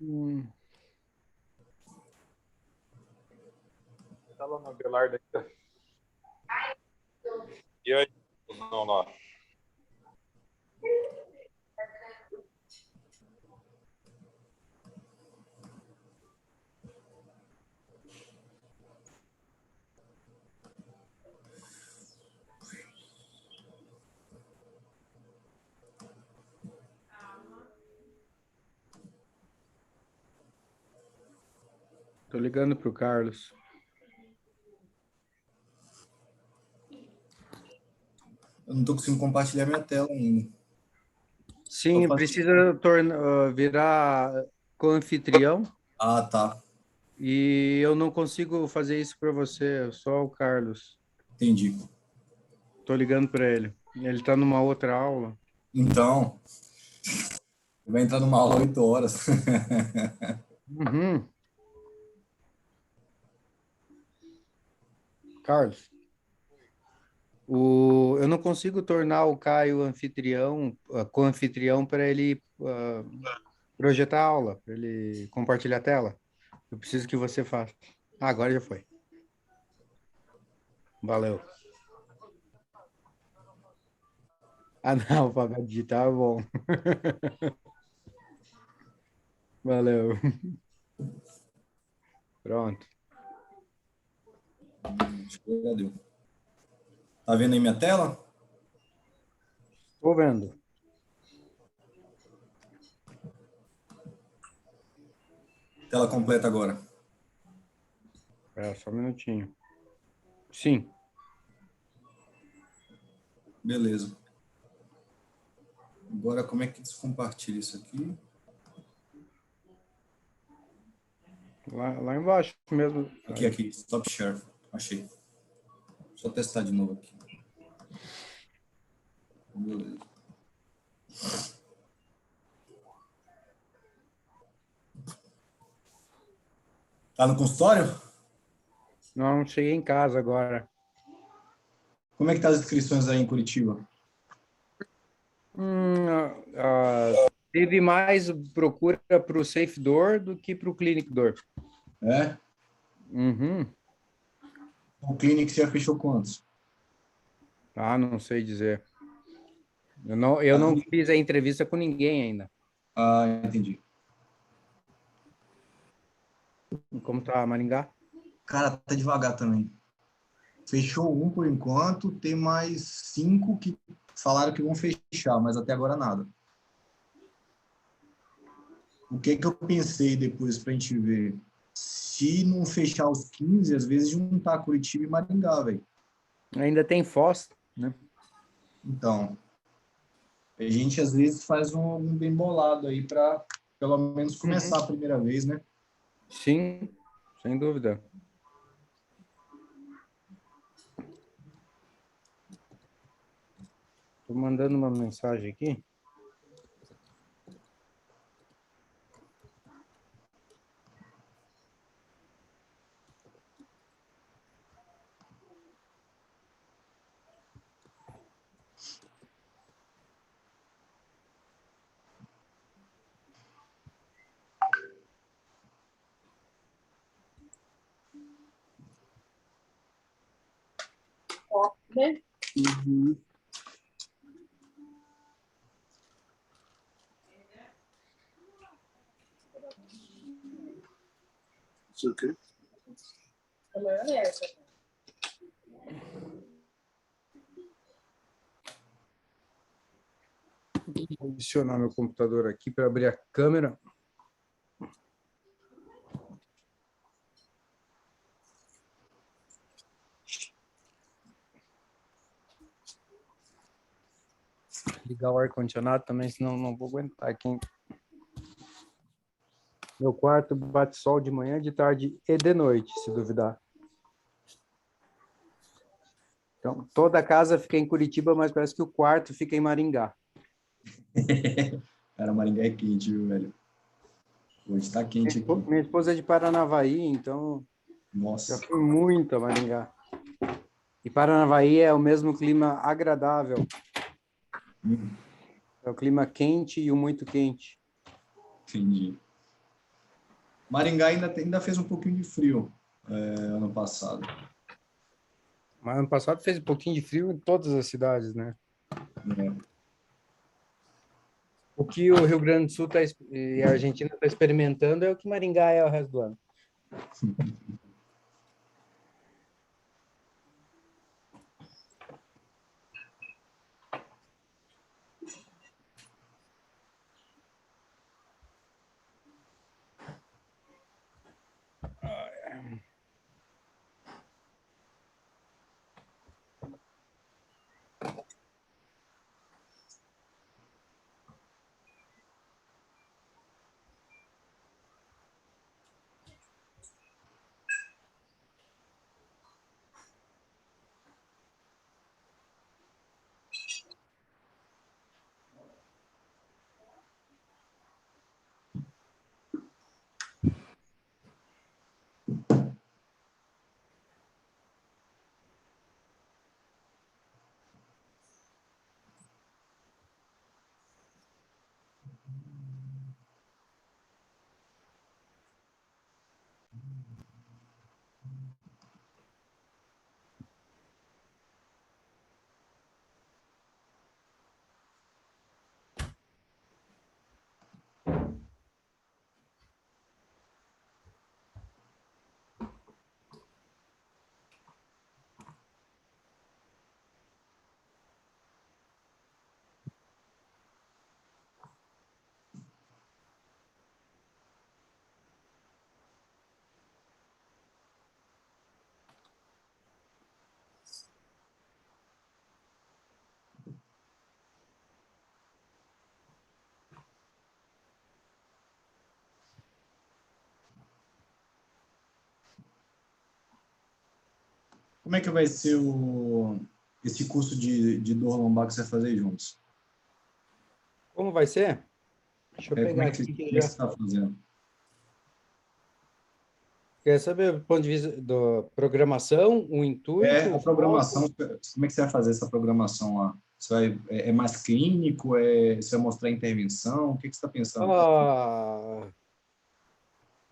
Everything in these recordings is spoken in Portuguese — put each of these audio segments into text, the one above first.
Hum. Tá lá na Belarda ainda. E aí? Não, lá. Tô ligando pro Carlos. Eu não tô conseguindo compartilhar minha tela ainda. Sim, precisa virar co-anfitrião Ah, tá. e eu não consigo fazer isso para você, só o Carlos. Entendi. Tô ligando para ele. Ele tá numa outra aula. Então, vai entrar numa aula 8 horas. Uhum. Carlos, eu não consigo tornar o Caio anfitrião, co-anfitrião para ele projetar a aula, para ele compartilhar a tela. Eu preciso que você faça. Ah, agora já foi. Valeu. Ah, não, papel digital é bom. Valeu. Pronto. Acho que já deu. Tá vendo aí minha tela? Estou vendo. Tela completa agora. Só um minutinho. Sim. Beleza. Agora, como é que descompartilha isso aqui? Lá embaixo mesmo. Aqui. Stop share. Achei. Só testar de novo aqui. Beleza. Tá no consultório? Não, cheguei em casa agora. Como é que tá as inscrições aí em Curitiba? Teve mais procura para o Safe Door do que para o Clinic Door. É? Uhum. O Clinic já fechou quantos? Ah, não sei dizer. Eu não fiz a entrevista com ninguém ainda. Ah, entendi. Como tá Maringá? Cara, tá devagar também. Fechou um por enquanto, tem mais 5 que falaram que vão fechar, mas até agora nada. O que que eu pensei depois pra gente ver? Se não fechar os 15, às vezes juntar Curitiba e Maringá, velho. Ainda tem Foz, né? Então, a gente às vezes faz um bem bolado aí para pelo menos começar a primeira vez, né? Sim, sem dúvida. Estou mandando uma mensagem aqui. Né? Uhum. Isso aqui. A maionese. Vou adicionar meu computador aqui para abrir a câmera. Ligar o ar-condicionado também, senão não vou aguentar aqui. Meu quarto bate sol de manhã, de tarde e de noite, se duvidar. Então, toda a casa fica em Curitiba, mas parece que o quarto fica em Maringá. Cara, Maringá é quente, viu, velho? Hoje tá quente aqui. Minha esposa é de Paranavaí, então já Nossa. fui muito a Maringá. E Paranavaí é o mesmo clima agradável. É o clima quente e o muito quente. Entendi. Maringá ainda fez um pouquinho de frio ano passado. Mas ano passado fez um pouquinho de frio em todas as cidades, né? É. O que o Rio Grande do Sul e a Argentina está experimentando é o que Maringá é o resto do ano. Como é que vai ser esse curso de dor lombar que você vai fazer juntos? Como vai ser? Deixa eu Como pegar é que, aqui como que é que você já. está fazendo? Quer saber do ponto de vista da programação, o intuito, A o foco? programação, como é que você vai fazer essa programação lá? É mais clínico? Você vai mostrar intervenção? O que você está pensando? Ah,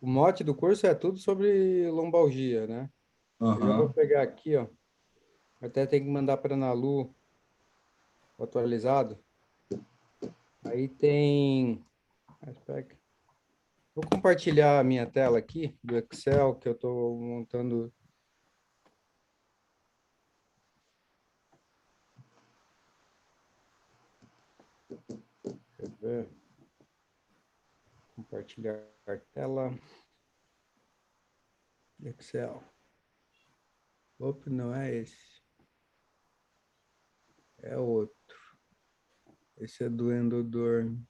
o mote do curso é tudo sobre lombalgia, né? Eu já vou Aham. pegar aqui, ó. Até tem que mandar para a Nalu atualizado. Aí tem. Aspect. Vou compartilhar a minha tela aqui do Excel que eu estou montando. Deixa eu ver. Compartilhar a tela. Excel. Opa, não é esse. É outro. Esse é do Endodorm.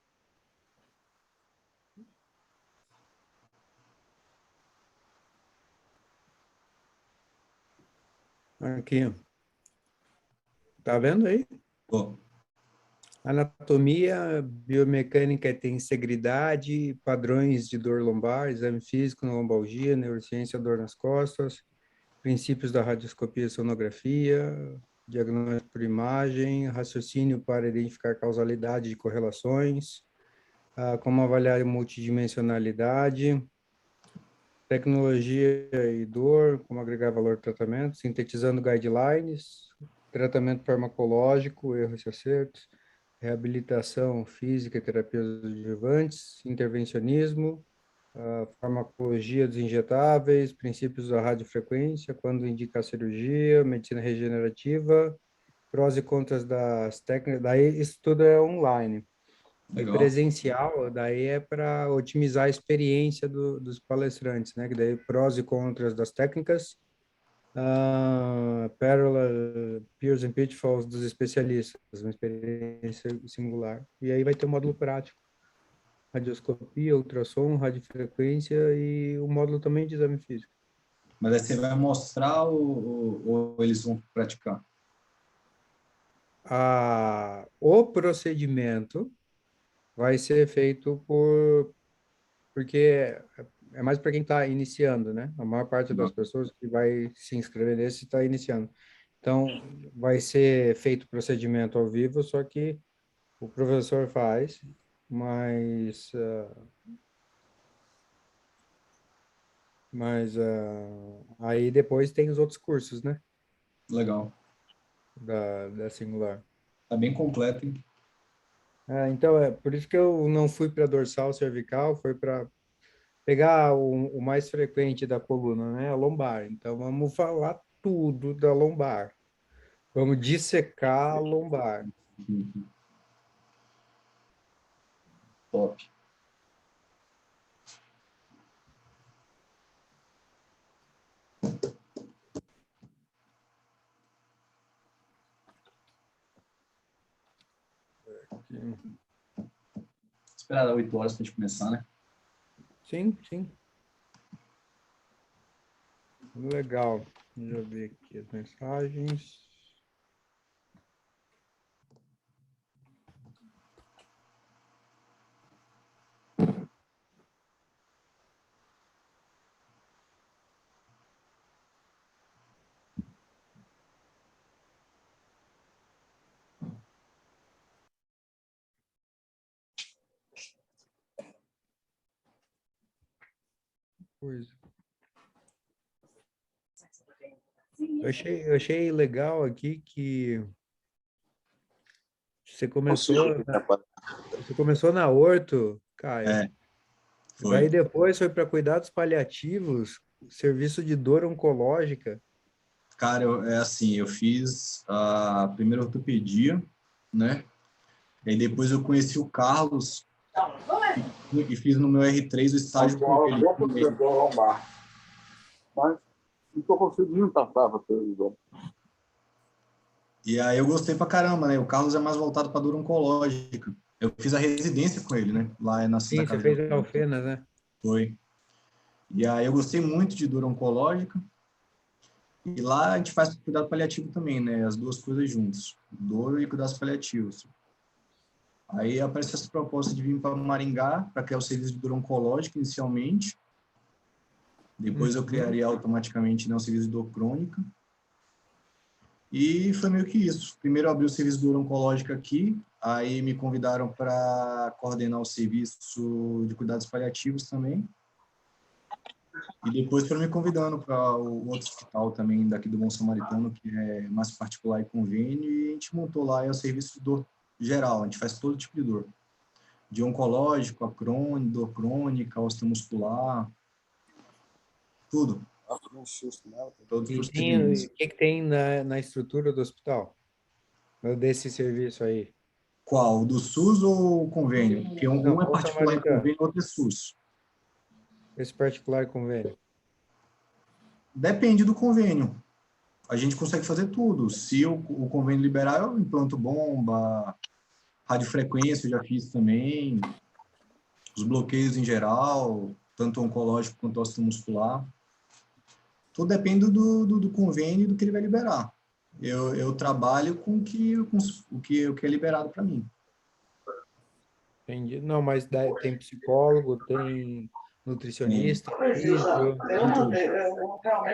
Aqui. Tá vendo aí? Bom, Anatomia, biomecânica tem integridade, padrões de dor lombar, exame físico na lombalgia, neurociência, dor nas costas, princípios da radioscopia e sonografia, diagnóstico por imagem, raciocínio para identificar causalidade de correlações, como avaliar multidimensionalidade, tecnologia e dor, como agregar valor ao tratamento, sintetizando guidelines, tratamento farmacológico, erros e acertos, reabilitação física e terapias adjuvantes, intervencionismo, farmacologia dos injetáveis, princípios da radiofrequência, quando indicar cirurgia, medicina regenerativa, prós e contras das técnicas, daí isso tudo é online. E legal. presencial, daí é para otimizar a experiência dos palestrantes, né? Que daí prós e contras das técnicas, pérola, peers and pitfalls dos especialistas, uma experiência singular. E aí vai ter o módulo prático, radioscopia, ultrassom, radiofrequência e o módulo também de exame físico. Mas aí você vai mostrar ou eles vão praticar? O procedimento vai ser feito porque é mais para quem está iniciando, né? A maior parte das pessoas que vai se inscrever nesse está iniciando. Então, vai ser feito o procedimento ao vivo, só que o professor faz, mas Mas aí depois tem os outros cursos, né? Legal. Da Singular. Tá bem completo, hein? Então, é por isso que eu não fui para dorsal cervical, foi para pegar o mais frequente da coluna, né? A lombar. Então, vamos falar tudo da lombar. Vamos dissecar a lombar. Uhum. Top. Esperar dar 8 horas pra gente começar, né? Sim, sim. Legal. Deixa eu ver aqui as mensagens. Coisa. Eu achei legal aqui que você começou, você começou na orto, Caio. É, Daí foi. depois foi para cuidados paliativos, serviço de dor oncológica. Cara, é assim, eu fiz a primeira ortopedia, né? E aí depois eu conheci o Carlos e fiz no meu R3 o estágio com Uma ele boa também. para lombar. Mas não estou conseguindo passar para televisão. E aí eu gostei pra caramba, né? O Carlos é mais voltado para dor oncológica. Eu fiz a residência com ele, né? Lá na Sim, Santa você Casa de fez Alfenas. Alfenas, né? Foi. E aí eu gostei muito de dor oncológica. E lá a gente faz cuidado paliativo também, né? As duas coisas juntas. Dor e cuidados paliativos. Aí apareceu essa proposta de vir para Maringá, para criar o serviço de dor oncológica inicialmente. Depois eu Uhum. criaria automaticamente, né, o serviço de dor crônica. E foi meio que isso. Primeiro eu abri o serviço de dor oncológica aqui, aí me convidaram para coordenar o serviço de cuidados paliativos também. E depois foram me convidando para o outro hospital também, daqui do Bom Samaritano, que é mais particular e convênio, e a gente montou lá o serviço de dor geral, a gente faz todo tipo de dor. De oncológico, a crônica, dor crônica, osteomuscular, tudo, todos os E tem, procedimentos. o que tem na estrutura do hospital? Desse serviço aí? Qual? O do SUS ou o convênio? Porque Não, um é Bom particular e Samaritano. convênio, o outro é SUS. Esse particular convênio. Depende do convênio. A gente consegue fazer tudo. Se o convênio liberar, eu implanto bomba, radiofrequência eu já fiz também, os bloqueios em geral, tanto oncológico quanto osteomuscular. Tudo depende do convênio e do que ele vai liberar. Eu trabalho com, o que é liberado para mim. Entendi. Não, mas tem psicólogo, tem Tem nutricionista, físio. tudo.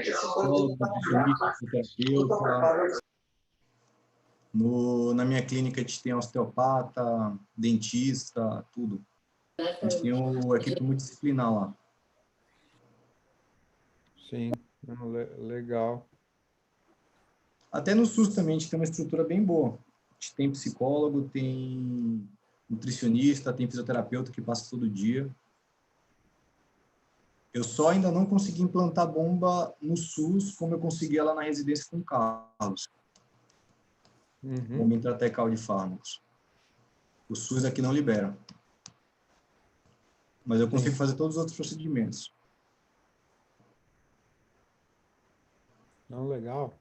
Psicólogo, nutricionista, fisioterapeuta. Na minha clínica a gente tem osteopata, dentista, tudo. A gente tem uma equipe multidisciplinar lá. Sim, não, legal. Até no SUS também a gente tem uma estrutura bem boa. A gente tem psicólogo, tem nutricionista, tem fisioterapeuta que passa todo dia. Eu só ainda não consegui implantar bomba no SUS como eu consegui lá na residência com o Carlos. Uhum. Bomba intratecal de fármacos. O SUS aqui não libera. Mas eu consigo Sim. fazer todos os outros procedimentos. Não, legal.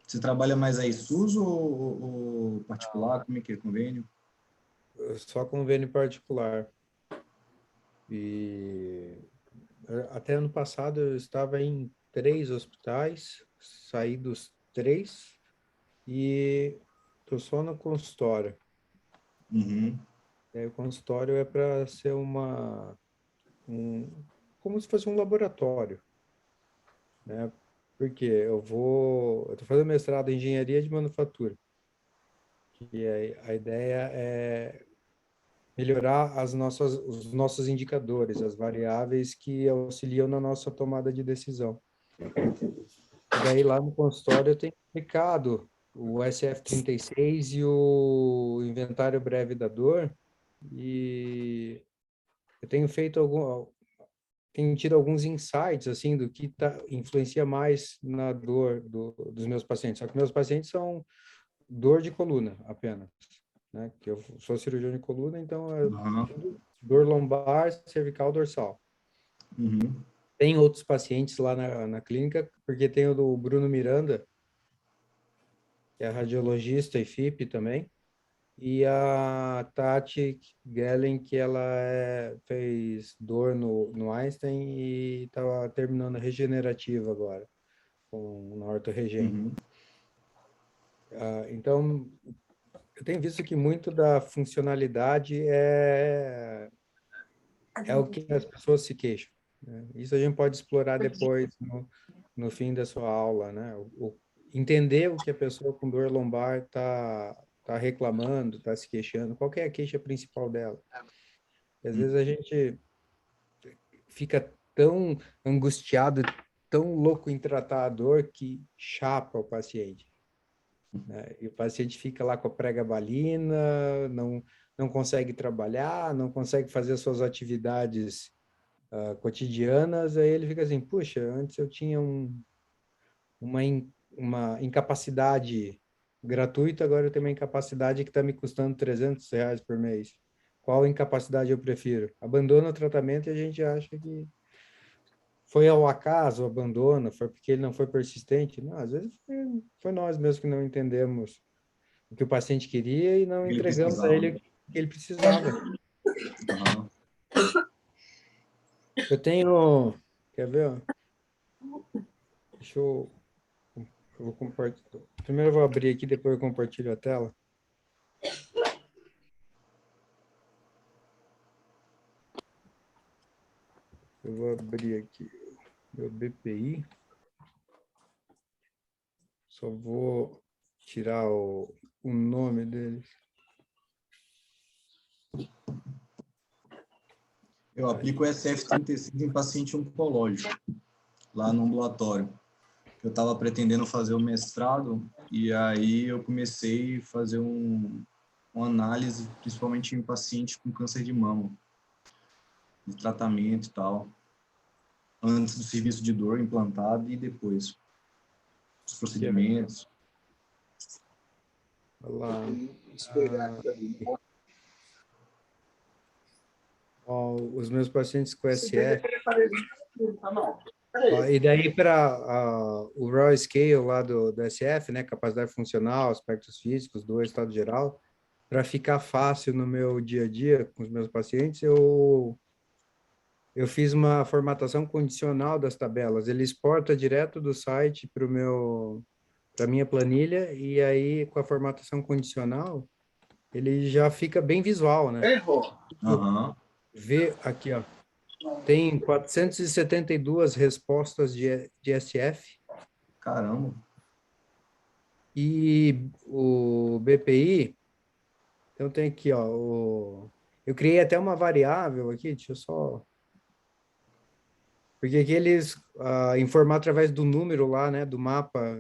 Você trabalha mais aí SUS ou particular? Como é que é? Convênio? Só convênio particular. E até ano passado eu estava em 3 hospitais, saí dos 3 e estou só no consultório. Uhum. O consultório é para ser como se fosse um laboratório, né? Porque eu estou fazendo mestrado em engenharia de manufatura, que a ideia é melhorar os nossos indicadores, as variáveis que auxiliam na nossa tomada de decisão. E daí, lá no consultório, eu tenho aplicado o SF-36 e o inventário breve da dor, e eu tenho tenho tido alguns insights, assim, do que influencia mais na dor dos meus pacientes. Só que meus pacientes são dor de coluna apenas, né? Que eu sou cirurgião de coluna, então é Aham. dor lombar, cervical, dorsal. Uhum. Tem outros pacientes lá na clínica, porque tem o do Bruno Miranda, que é radiologista e FIP também, e a Tati Gellen, que ela fez dor no Einstein e estava terminando a regenerativa agora, na ortorregen. Uhum. Então, eu tenho visto que muito da funcionalidade é o que as pessoas se queixam, né? Isso a gente pode explorar depois no fim da sua aula, né? Entender o que a pessoa com dor lombar tá reclamando, está se queixando, qual que é a queixa principal dela. E às vezes a gente fica tão angustiado, tão louco em tratar a dor que chapa o paciente, né? E o paciente fica lá com a pregabalina, não consegue trabalhar, não consegue fazer as suas atividades cotidianas, aí ele fica assim, puxa, antes eu tinha uma incapacidade gratuita, agora eu tenho uma incapacidade que está me custando R$ 300 por mês. Qual incapacidade eu prefiro? Abandona o tratamento e a gente acha que foi ao acaso o abandono, foi porque ele não foi persistente. Não, às vezes foi nós mesmos que não entendemos o que o paciente queria e não Ele entregamos a precisava. ele o que ele precisava. Aham. Eu tenho... Quer ver? Ó? Deixa eu vou compartilhar. Primeiro eu vou abrir aqui, depois eu compartilho a tela. Eu vou abrir aqui meu BPI. Só vou tirar o nome deles. Eu aplico o SF-36 em paciente oncológico, lá no ambulatório. Eu estava pretendendo fazer o mestrado, e aí eu comecei a fazer uma análise, principalmente em paciente com câncer de mama, de tratamento e tal, antes do serviço de dor implantado e depois, os procedimentos. Olha lá. Os meus pacientes com SF. E daí para o Raw Scale lá do SF, né, capacidade funcional, aspectos físicos, do estado geral, para ficar fácil no meu dia a dia com os meus pacientes, eu fiz uma formatação condicional das tabelas. Ele exporta direto do site para minha planilha, e aí com a formatação condicional, ele já fica bem visual, né? Aham. Vê aqui, ó. Tem 472 respostas de SF. Caramba. E o BPI, então tem aqui, ó, eu criei até uma variável aqui, deixa eu só... Porque aqui eles informam através do número lá, né, do mapa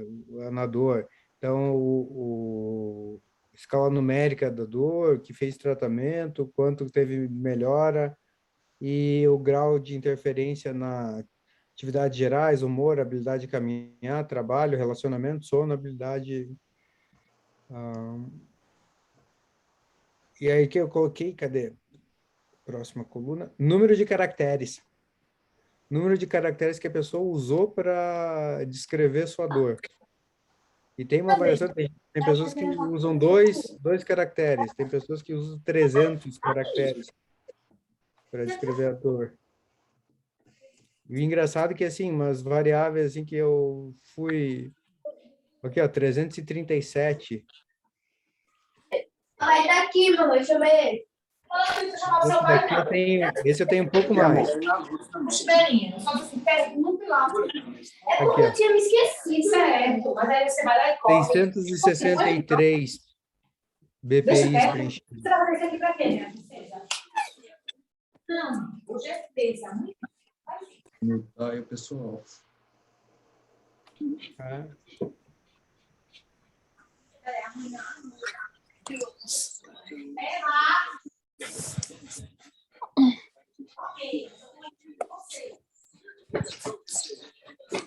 na dor. Então, escala numérica da dor, que fez tratamento, quanto teve melhora, e o grau de interferência na atividades gerais, humor, habilidade de caminhar, trabalho, relacionamento, sono, habilidade... E aí que eu coloquei, cadê? Próxima coluna. Número de caracteres. Número de caracteres que a pessoa usou para descrever sua dor. E tem uma variação, tem pessoas que usam dois caracteres, tem pessoas que usam 300 caracteres para descrever a dor. E o engraçado é que, assim, umas variáveis assim que eu fui... Aqui, ó, 337. Ai, tá aqui, mamãe, deixa eu ver. Esse eu tenho um pouco mais. Chuveirinho, só assim, no pilar. É porque Aqui, eu tinha me esquecido, certo? Mas aí você vai lá e corre. 663 BPIs preenchidos. Você vai fazer isso aqui pra quê, minha princesa? Não, hoje é terça, amanhã. Mutar aí o pessoal. É.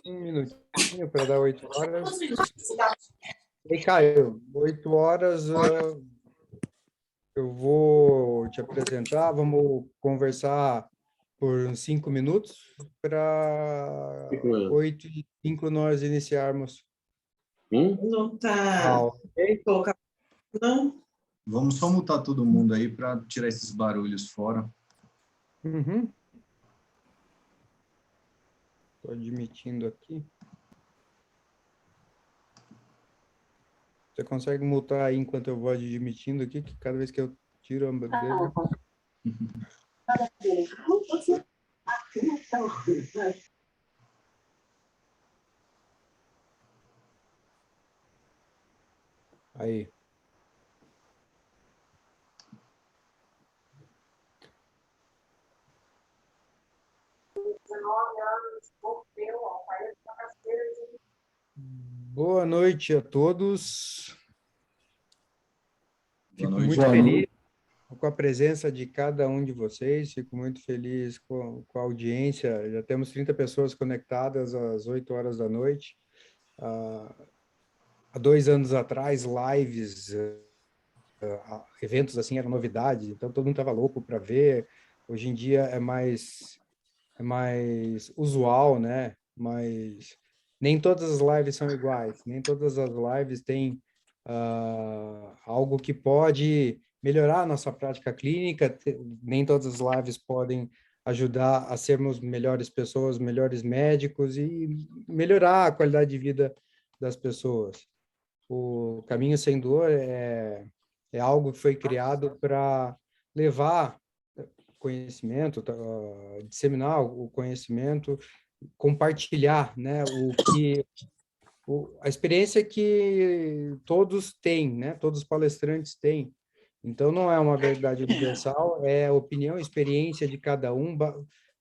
Um minutinho para dar 8 horas. E Caio, 8 horas eu vou te apresentar, vamos conversar por uns 5 minutos para 8h05 nós iniciarmos Não a tá. aula. Ok? Colocar. Não. Vamos só mutar todo mundo aí para tirar esses barulhos fora. Uhum. Estou admitindo aqui. Você consegue mutar aí enquanto eu vou admitindo aqui, que cada vez que eu tiro a bandeira... Aí. Boa noite a todos. Fico noite. muito feliz com a presença de cada um de vocês, fico muito feliz com a audiência. Já temos 30 pessoas conectadas às 8 horas da noite. Há 2 anos atrás, lives, eventos assim eram novidades, então todo mundo estava louco para ver. Hoje em dia é mais usual, né? Mas nem todas as lives são iguais, nem todas as lives têm algo que pode melhorar a nossa prática clínica, nem todas as lives podem ajudar a sermos melhores pessoas, melhores médicos e melhorar a qualidade de vida das pessoas. O Caminho Sem Dor é algo que foi criado para levar conhecimento, disseminar o conhecimento, compartilhar, né, a experiência que todos têm, né, todos os palestrantes têm. Então, não é uma verdade universal, é a opinião, experiência de cada um,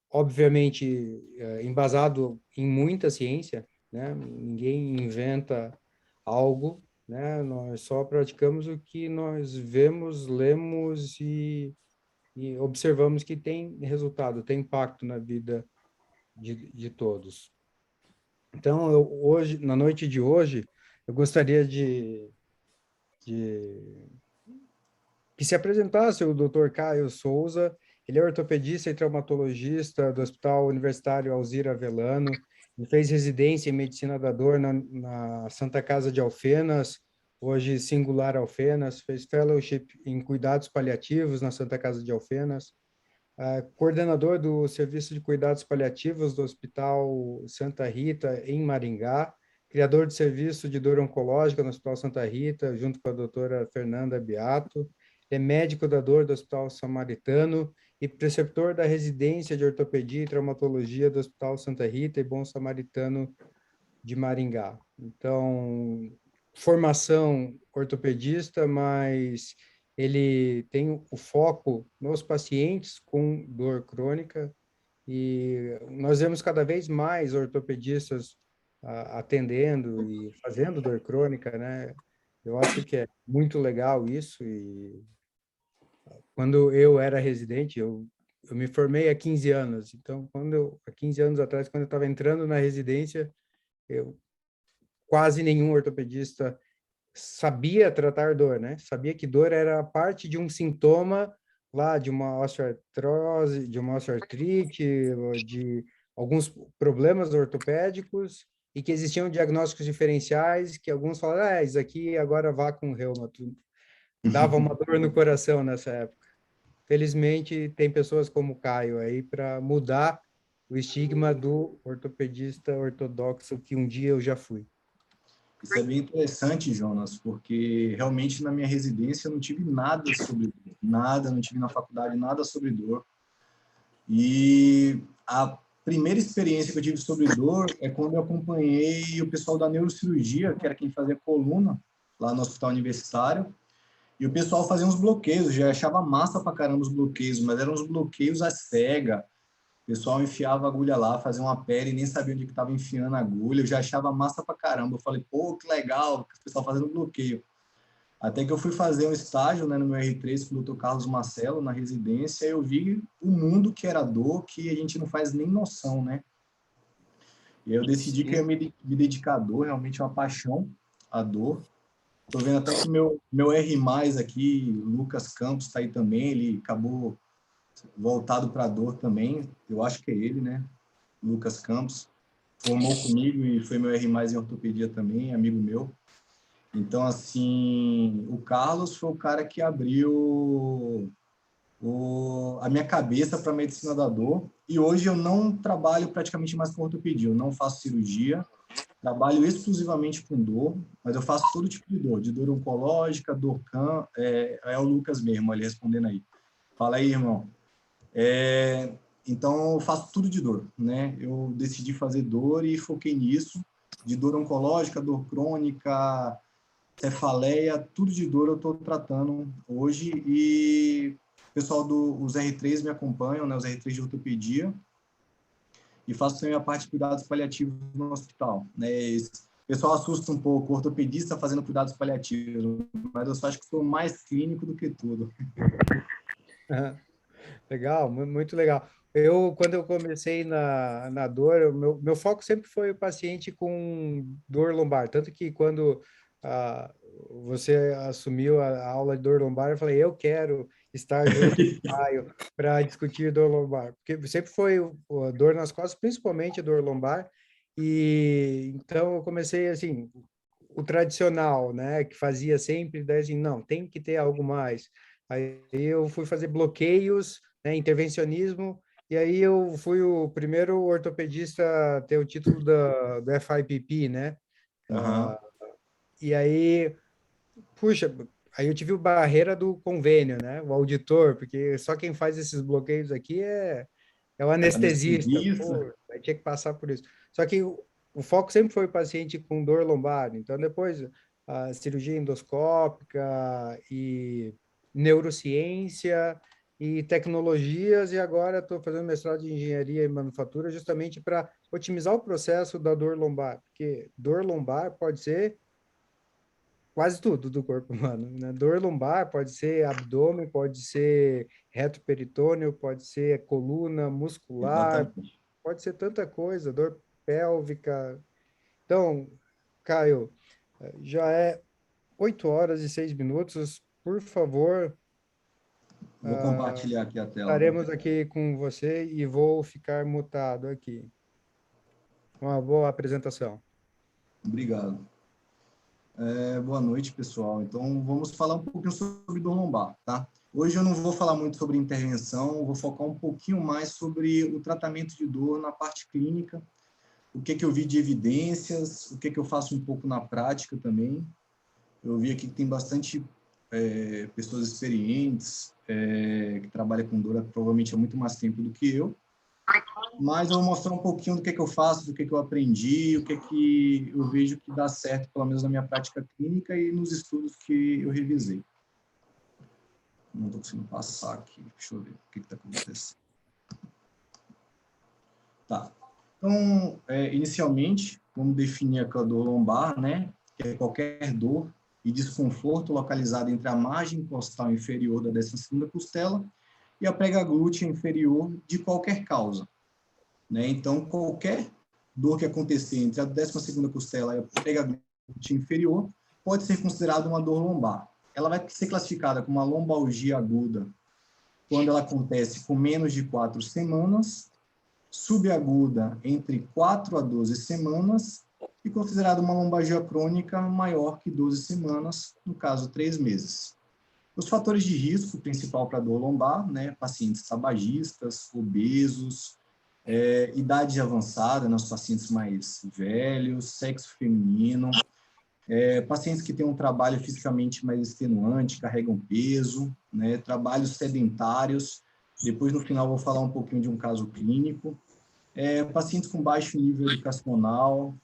obviamente, embasado em muita ciência, né, ninguém inventa algo, né, nós só praticamos o que nós vemos, lemos e observamos que tem resultado, tem impacto na vida de todos. Então, hoje, na noite de hoje, eu gostaria de que se apresentasse o Dr. Caio Souza. Ele é ortopedista e traumatologista do Hospital Universitário Alzira Avelano. Ele fez residência em Medicina da Dor na Santa Casa de Alfenas, hoje Singular Alfenas. Fez fellowship em cuidados paliativos na Santa Casa de Alfenas. Coordenador do Serviço de Cuidados Paliativos do Hospital Santa Rita, em Maringá, criador de serviço de dor oncológica no Hospital Santa Rita, junto com a doutora Fernanda Beato, é médico da dor do Hospital Samaritano e preceptor da residência de ortopedia e traumatologia do Hospital Santa Rita e Bom Samaritano de Maringá. Então, formação ortopedista, mas ele tem o foco nos pacientes com dor crônica e nós vemos cada vez mais ortopedistas atendendo e fazendo dor crônica, né? Eu acho que é muito legal isso e quando eu era residente, eu me formei há 15 anos, então há 15 anos atrás, quando eu estava entrando na residência, quase nenhum ortopedista sabia tratar dor, né? Sabia que dor era parte de um sintoma lá de uma osteoartrose, de uma osteoartrite, de alguns problemas ortopédicos e que existiam diagnósticos diferenciais que alguns falaram, isso aqui agora vá com reuma. Dava uma dor no coração nessa época. Felizmente, tem pessoas como o Caio aí para mudar o estigma do ortopedista ortodoxo que um dia eu já fui. Isso é bem interessante, Jonas, porque realmente na minha residência eu não tive nada sobre dor, nada, não tive na faculdade nada sobre dor. E a primeira experiência que eu tive sobre dor é quando eu acompanhei o pessoal da neurocirurgia, que era quem fazia coluna lá no Hospital Universitário, E o pessoal fazia uns bloqueios, já achava massa pra caramba os bloqueios, mas eram uns bloqueios à cega. O pessoal enfiava a agulha lá, fazia uma pele e nem sabia onde que estava enfiando a agulha. Eu já achava massa pra caramba. Eu falei, pô, que legal, o pessoal fazendo bloqueio. Até que eu fui fazer um estágio, né, no meu R3 com o Dr. Carlos Marcelo, na residência, e eu vi o mundo que era dor, que a gente não faz nem noção, né? E aí eu decidi que eu ia me dedicar à dor, realmente é uma paixão, a dor. Tô vendo até que meu R+, aqui, Lucas Campos, está aí também, ele acabou voltado para a dor também, eu acho que é ele, né? Lucas Campos, formou comigo e foi meu R+ em ortopedia também, amigo meu. Então, assim, o Carlos foi o cara que abriu a minha cabeça para a medicina da dor. E hoje eu não trabalho praticamente mais com ortopedia, eu não faço cirurgia, trabalho exclusivamente com dor, mas eu faço todo tipo de dor oncológica, dor é o Lucas mesmo, ele respondendo aí. Fala aí, irmão. Então, eu faço tudo de dor, né? Eu decidi fazer dor e foquei nisso, de dor oncológica, dor crônica, cefaleia, tudo de dor eu estou tratando hoje e o pessoal dos R3 me acompanham, né, os R3 de ortopedia, e faço também a parte de cuidados paliativos no hospital. Né? O pessoal assusta um pouco, o ortopedista fazendo cuidados paliativos, mas eu acho que sou mais clínico do que tudo. Legal, muito legal. Quando eu comecei na dor, meu foco sempre foi o paciente com dor lombar. Tanto que quando ah, você assumiu a aula de dor lombar, eu falei, eu quero estar junto com o Caio para discutir dor lombar. Porque sempre foi a dor nas costas, principalmente a dor lombar. E então eu comecei assim, o tradicional, né, que fazia sempre, daí assim, não, tem que ter algo mais. Aí eu fui fazer bloqueios, né, intervencionismo, e aí eu fui o primeiro ortopedista a ter o título do FIPP, né? Uhum. E aí, puxa, aí eu tive o barreira do convênio, né? O auditor, porque só quem faz esses bloqueios aqui é o anestesista. Anestesista. Pô, vai ter que passar por isso. Só que o foco sempre foi o paciente com dor lombar. Então, depois, a cirurgia endoscópica e neurociência e tecnologias, e agora estou fazendo mestrado de engenharia e manufatura justamente para otimizar o processo da dor lombar, porque dor lombar pode ser quase tudo do corpo humano, né? Dor lombar pode ser abdômen, pode ser reto peritônio, pode ser coluna muscular, Exatamente. pode ser tanta coisa, dor pélvica. Então, Caio, já é 8 horas e 6 minutos. Por favor, Vou compartilhar aqui a tela. estaremos aqui com você e vou ficar mutado aqui. Uma boa apresentação. Obrigado. Boa noite, pessoal. Então, vamos falar um pouquinho sobre dor lombar, tá? Hoje eu não vou falar muito sobre intervenção, vou focar um pouquinho mais sobre o tratamento de dor na parte clínica, o que eu vi de evidências, o que eu faço um pouco na prática também. Eu vi aqui que tem bastante pessoas experientes, que trabalham com dor provavelmente há muito mais tempo do que eu, mas eu vou mostrar um pouquinho do que eu faço, do que eu aprendi, o que eu vejo que dá certo, pelo menos na minha prática clínica e nos estudos que eu revisei. Não estou conseguindo passar aqui, deixa eu ver o que está acontecendo. Tá. Então, inicialmente, vamos definir a dor lombar, né? Que é qualquer dor e desconforto localizado entre a margem costal inferior da 12ª costela e a prega glútea inferior de qualquer causa. Né? Então, qualquer dor que acontecer entre a 12ª costela e a prega glútea inferior pode ser considerada uma dor lombar. Ela vai ser classificada como uma lombalgia aguda quando ela acontece com menos de 4 semanas, subaguda entre 4 a 12 semanas e considerada uma lombalgia crônica maior que 12 semanas, no caso, 3 meses. Os fatores de risco principal para dor lombar, né, pacientes tabagistas, obesos, idade avançada, nos pacientes mais velhos, sexo feminino, pacientes que têm um trabalho fisicamente mais extenuante, carregam peso, né, trabalhos sedentários. Depois, no final, vou falar um pouquinho de um caso clínico. Pacientes com baixo nível educacional,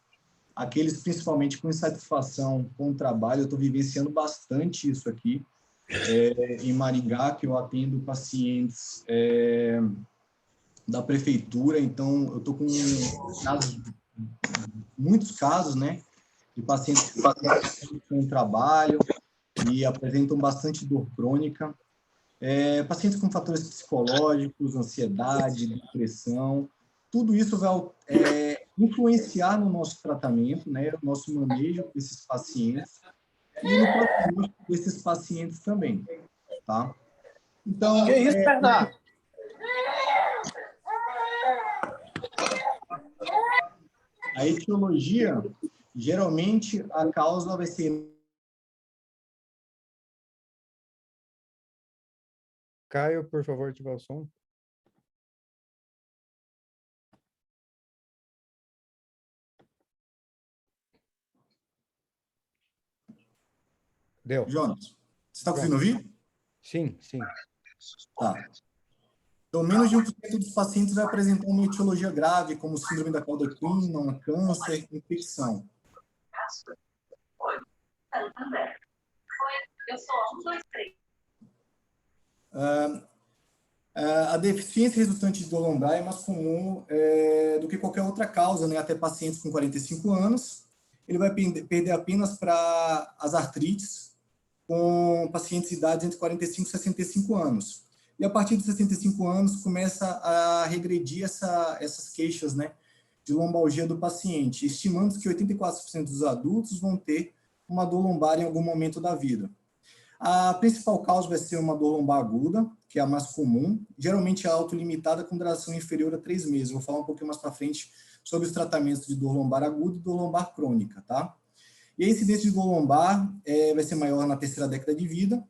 aqueles principalmente com insatisfação com o trabalho. Eu estou vivenciando bastante isso aqui. em Maringá, que eu atendo pacientes da prefeitura, então eu estou com muitos casos, né, de pacientes que fazem trabalho e apresentam bastante dor crônica, pacientes com fatores psicológicos, ansiedade, depressão, tudo isso vai influenciar no nosso tratamento, né, no nosso manejo desses pacientes e no tratamento desses pacientes também, tá? Então, Que isso, Bernardo? a etiologia, geralmente, a causa vai ser... Caio, por favor, ativar o som. Deu. Jonas, você está conseguindo ouvir? Sim, sim. Tá. Então, menos de 1% dos pacientes vai apresentar uma etiologia grave, como síndrome da cauda equina, um câncer, infecção. Eu sou 1, 2, 3. A deficiência resultante de dor lombar é mais comum do que qualquer outra causa, né? Até pacientes com 45 anos. Ele vai perder apenas para as artrites, com pacientes de idade entre 45 e 65 anos. E a partir de 65 anos começa a regredir essas queixas, né, de lombalgia do paciente, estimando que 84% dos adultos vão ter uma dor lombar em algum momento da vida. A principal causa vai ser uma dor lombar aguda, que é a mais comum, geralmente é autolimitada com duração inferior a 3 meses. Vou falar um pouquinho mais para frente sobre os tratamentos de dor lombar aguda e dor lombar crônica, tá? E a incidência de dor lombar vai ser maior na terceira década de vida.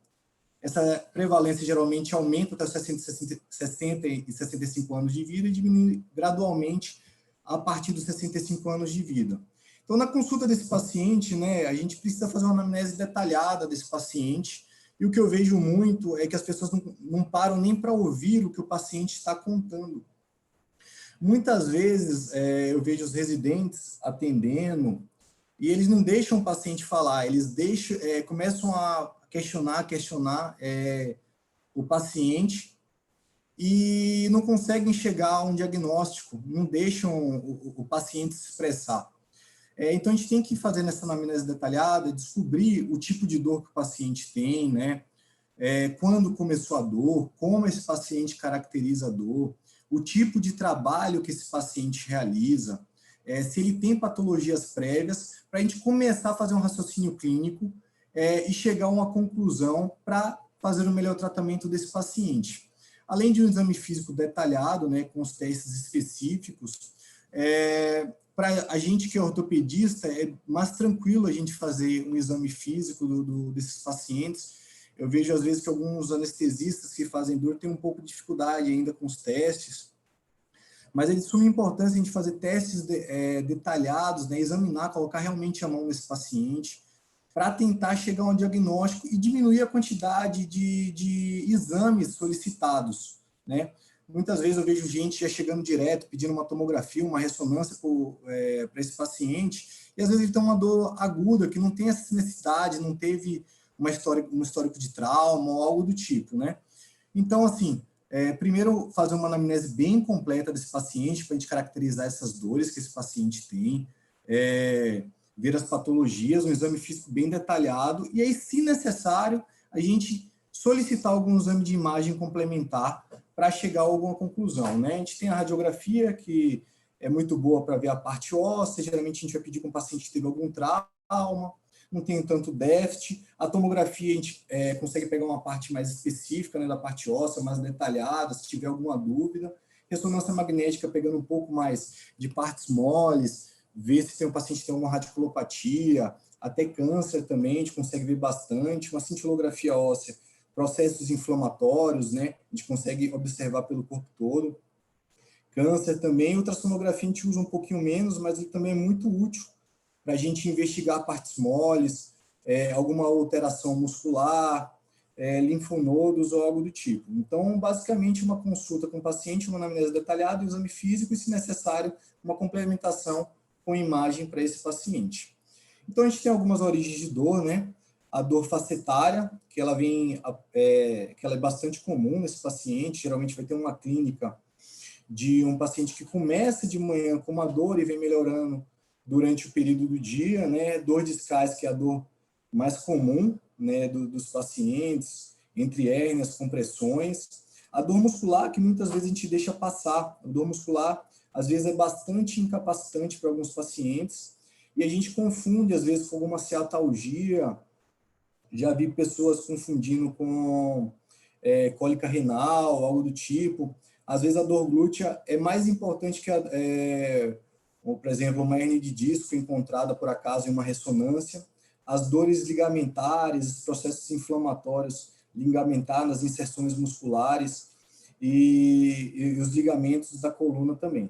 Essa prevalência geralmente aumenta até os 60 e 65 anos de vida e diminui gradualmente a partir dos 65 anos de vida. Então, na consulta desse paciente, né, a gente precisa fazer uma anamnese detalhada desse paciente, e o que eu vejo muito é que as pessoas não param nem para ouvir o que o paciente está contando. Muitas vezes, eu vejo os residentes atendendo, e eles não deixam o paciente falar, eles começam a questionar o paciente e não conseguem chegar a um diagnóstico, não deixam o paciente se expressar. Então, a gente tem que fazer nessa anamnese detalhada, descobrir o tipo de dor que o paciente tem, né? Quando começou a dor, como esse paciente caracteriza a dor, o tipo de trabalho que esse paciente realiza, se ele tem patologias prévias, para a gente começar a fazer um raciocínio clínico e chegar a uma conclusão para fazer o melhor tratamento desse paciente. Além de um exame físico detalhado, né, com os testes específicos, para a gente que é ortopedista, é mais tranquilo a gente fazer um exame físico desses pacientes. Eu vejo, às vezes, que alguns anestesistas que fazem dor têm um pouco de dificuldade ainda com os testes, mas é de suma importância a gente fazer testes detalhados, né, examinar, colocar realmente a mão nesse paciente, para tentar chegar a um diagnóstico e diminuir a quantidade de exames solicitados, né? Muitas vezes eu vejo gente já chegando direto, pedindo uma tomografia, uma ressonância para esse paciente, e às vezes ele tem uma dor aguda, que não tem essa necessidade, não teve um histórico de trauma ou algo do tipo, né? Então, assim, primeiro fazer uma anamnese bem completa desse paciente, para a gente caracterizar essas dores que esse paciente tem, ver as patologias, um exame físico bem detalhado, e aí, se necessário, a gente solicitar algum exame de imagem complementar para chegar a alguma conclusão, né? A gente tem a radiografia, que é muito boa para ver a parte óssea, geralmente a gente vai pedir com o paciente que teve algum trauma, não tem tanto déficit. A tomografia, a gente consegue pegar uma parte mais específica, né, da parte óssea, mais detalhada, se tiver alguma dúvida. Ressonância magnética, pegando um pouco mais de partes moles, ver se tem um paciente que tem uma radiculopatia, até câncer também, a gente consegue ver bastante. Uma cintilografia óssea, processos inflamatórios, né? A gente consegue observar pelo corpo todo. Câncer também, ultrassonografia a gente usa um pouquinho menos, mas ele também é muito útil para a gente investigar partes moles, alguma alteração muscular, linfonodos ou algo do tipo. Então, basicamente, uma consulta com o paciente, uma anamnese detalhada, um exame físico e, se necessário, uma complementação com imagem para esse paciente. Então, a gente tem algumas origens de dor, né? a dor facetária, que ela que ela é bastante comum nesse paciente, geralmente vai ter uma clínica de um paciente que começa de manhã com uma dor e vem melhorando durante o período do dia, né? Dor discais, que é a dor mais comum, né, dos pacientes, entre hérnias, compressões. A dor muscular, que muitas vezes a gente deixa passar. A dor muscular, às vezes, é bastante incapacitante para alguns pacientes, e a gente confunde, às vezes, com alguma ciatalgia. Já vi pessoas confundindo com cólica renal, algo do tipo. Às vezes a dor glútea é mais importante que ou, por exemplo, uma hernia de disco encontrada por acaso em uma ressonância. As dores ligamentares, os processos inflamatórios ligamentares nas inserções musculares e os ligamentos da coluna também.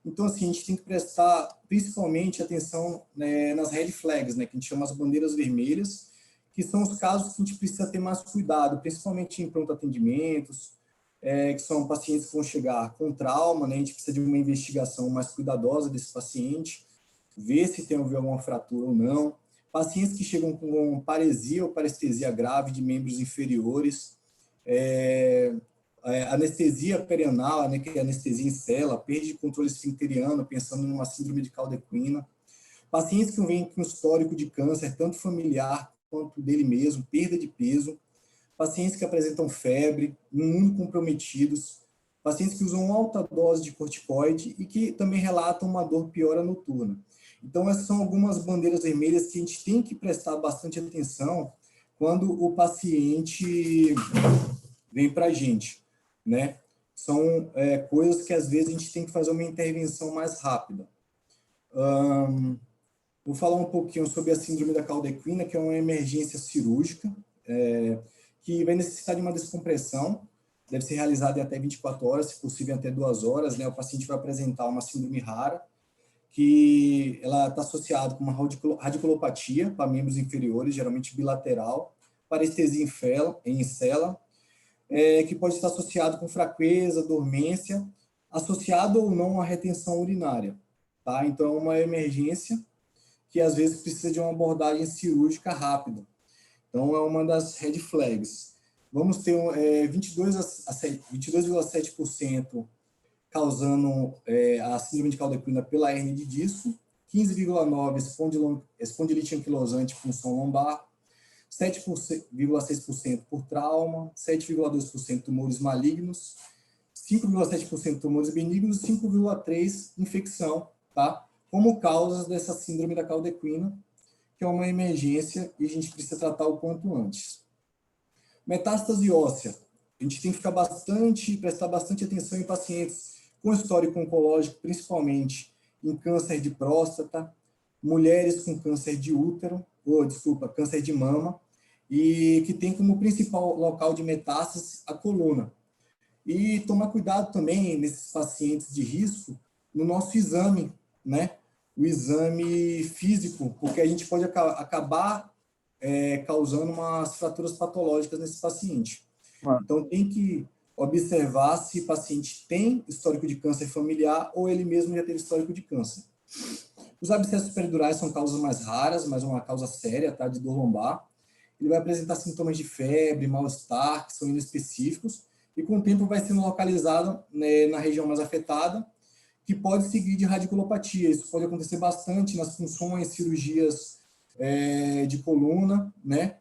Então, assim, a gente tem que prestar principalmente atenção, né, nas red flags, né, que a gente chama as bandeiras vermelhas, que são os casos que a gente precisa ter mais cuidado, principalmente em pronto atendimentos, que são pacientes que vão chegar com trauma, né? A gente precisa de uma investigação mais cuidadosa desse paciente, ver se tem alguma fratura ou não. Pacientes que chegam com paresia ou parestesia grave de membros inferiores, anestesia perianal, né, que é anestesia em cela, perda de controle esfincteriano, pensando numa síndrome de Caldequina. Pacientes que vêm com histórico de câncer, tanto familiar quanto dele mesmo, perda de peso. Pacientes que apresentam febre, imunocomprometidos, pacientes que usam alta dose de corticoide e que também relatam uma dor piora noturna. Então, essas são algumas bandeiras vermelhas que a gente tem que prestar bastante atenção quando o paciente vem para a gente, né? São coisas que, às vezes, a gente tem que fazer uma intervenção mais rápida. Vou falar um pouquinho sobre a síndrome da Caldequina, que é uma emergência cirúrgica, que vai necessitar de uma descompressão, deve ser realizada em até 24 horas, se possível até 2 horas, né? O paciente vai apresentar uma síndrome rara, que ela está associada com uma radiculopatia para membros inferiores, geralmente bilateral, parestesia em cela, que pode estar associado com fraqueza, dormência, associado ou não à retenção urinária, tá? Então, é uma emergência que às vezes precisa de uma abordagem cirúrgica rápida. Então, é uma das red flags. Vamos ter 22,7% causando a síndrome de Caldequina pela hernia de disco, 15,9% espondilite anquilosante função lombar, 7,6% por trauma, 7,2% tumores malignos, 5,7% tumores benignos e 5,3% infecção, tá? Como causas dessa síndrome da Caldequina, que é uma emergência e a gente precisa tratar o quanto antes. Metástase óssea. A gente tem que prestar bastante atenção em pacientes com histórico oncológico, principalmente em câncer de próstata, mulheres com câncer de útero, câncer de mama, e que tem como principal local de metástase a coluna. E tomar cuidado também nesses pacientes de risco no nosso exame, né? O exame físico, porque a gente pode acabar causando umas fraturas patológicas nesse paciente. Então, tem que observar se o paciente tem histórico de câncer familiar ou ele mesmo já teve histórico de câncer. Os abscessos peridurais são causas mais raras, mas uma causa séria, tá, de dor lombar. Ele vai apresentar sintomas de febre, mal-estar, que são inespecíficos, e com o tempo vai sendo localizado, né, na região mais afetada, que pode seguir de radiculopatia. Isso pode acontecer bastante nas funções, cirurgias de coluna, né?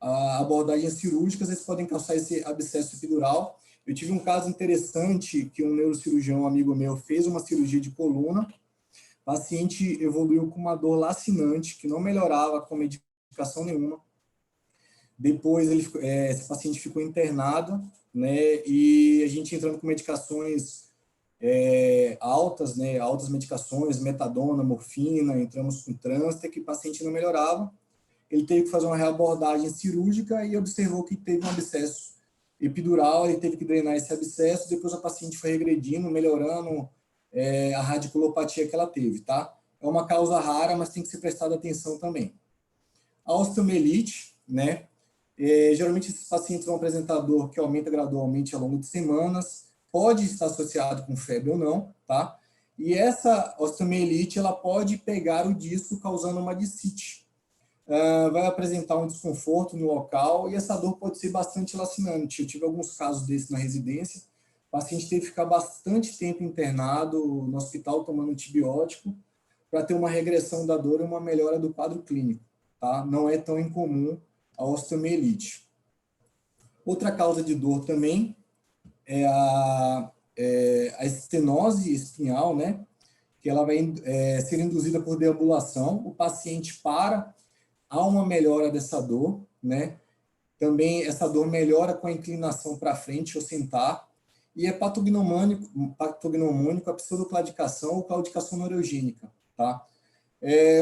Abordagens cirúrgicas, eles podem causar esse abscesso epidural. Eu tive um caso interessante que um neurocirurgião amigo meu fez uma cirurgia de coluna, o paciente evoluiu com uma dor lacinante, que não melhorava com medicação nenhuma. Depois, esse paciente ficou internado, né? E a gente entrando com medicações altas, né? Altas medicações, metadona, morfina, entramos com Transter, que o paciente não melhorava. Ele teve que fazer uma reabordagem cirúrgica e observou que teve um abscesso epidural, ele teve que drenar esse abscesso, depois a paciente foi regredindo, melhorando a radiculopatia que ela teve, tá? É uma causa rara, mas tem que ser prestado atenção também. A osteomielite, né? Geralmente esses pacientes vão apresentar dor que aumenta gradualmente ao longo de semanas, pode estar associado com febre ou não, tá? E essa osteomielite, ela pode pegar o disco causando uma discite. vai apresentar um desconforto no local e essa dor pode ser bastante lacinante. Eu tive alguns casos desses na residência. O paciente teve que ficar bastante tempo internado no hospital tomando antibiótico para ter uma regressão da dor e uma melhora do quadro clínico. Tá? Não é tão incomum a osteomielite. Outra causa de dor também é a estenose espinhal, né? Que ela vai ser induzida por deambulação. O paciente para, há uma melhora dessa dor, né? Também essa dor melhora com a inclinação para frente ou sentar. E é patognomônico a pseudoclaudicação ou claudicação neurogênica, tá?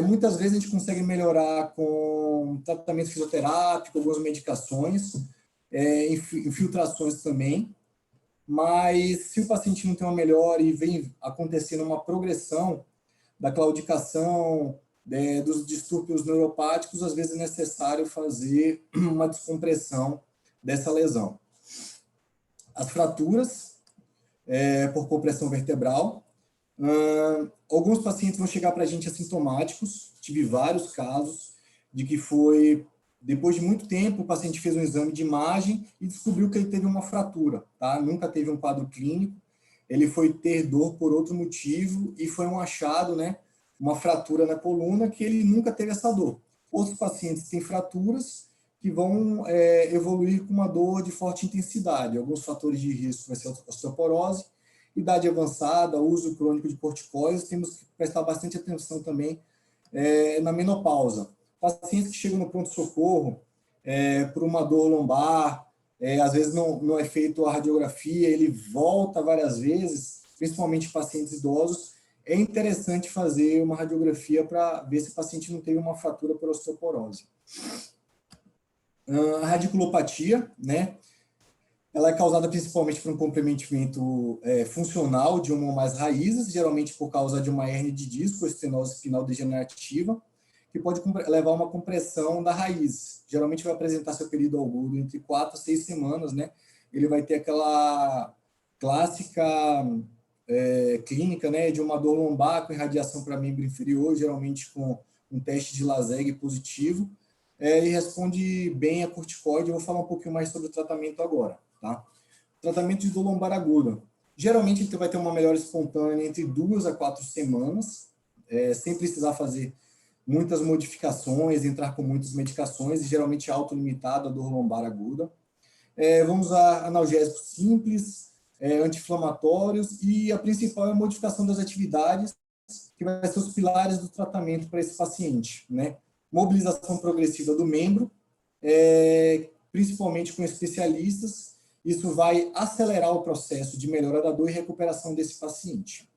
Muitas vezes a gente consegue melhorar com tratamento fisioterápico, algumas medicações, infiltrações também, mas se o paciente não tem uma melhora e vem acontecendo uma progressão da claudicação, dos distúrbios neuropáticos, às vezes é necessário fazer uma descompressão dessa lesão. As fraturas por compressão vertebral. Alguns pacientes vão chegar para a gente assintomáticos. Tive vários casos de que foi, depois de muito tempo, o paciente fez um exame de imagem e descobriu que ele teve uma fratura, tá? Nunca teve um quadro clínico. Ele foi ter dor por outro motivo e foi um achado, né? Uma fratura na coluna que ele nunca teve essa dor. Outros pacientes têm fraturas que vão evoluir com uma dor de forte intensidade. Alguns fatores de risco vai ser osteoporose, idade avançada, uso crônico de corticoides. Temos que prestar bastante atenção também na menopausa. Pacientes que chegam no pronto-socorro por uma dor lombar, às vezes não é feito a radiografia, ele volta várias vezes, principalmente pacientes idosos. É interessante fazer uma radiografia para ver se o paciente não tem uma fratura por osteoporose. A radiculopatia, né? Ela é causada principalmente por um comprometimento funcional de uma ou mais raízes, geralmente por causa de uma hérnia de disco, ou estenose espinal degenerativa, que pode levar a uma compressão da raiz. Geralmente vai apresentar seu período agudo entre 4 a 6 semanas, né? Ele vai ter aquela clássica clínica, né, de uma dor lombar com irradiação para membro inferior, geralmente com um teste de Laseg positivo, e responde bem a corticoide. Eu vou falar um pouquinho mais sobre o tratamento agora, tá? Tratamento de dor lombar aguda. Geralmente ele vai ter uma melhora espontânea entre 2 a 4 semanas, sem precisar fazer muitas modificações, entrar com muitas medicações, e geralmente autolimitado a dor lombar aguda. Vamos usar analgésicos simples, anti-inflamatórios, e a principal é a modificação das atividades, que vai ser os pilares do tratamento para esse paciente, né? Mobilização progressiva do membro, principalmente com especialistas. Isso vai acelerar o processo de melhora da dor e recuperação desse paciente.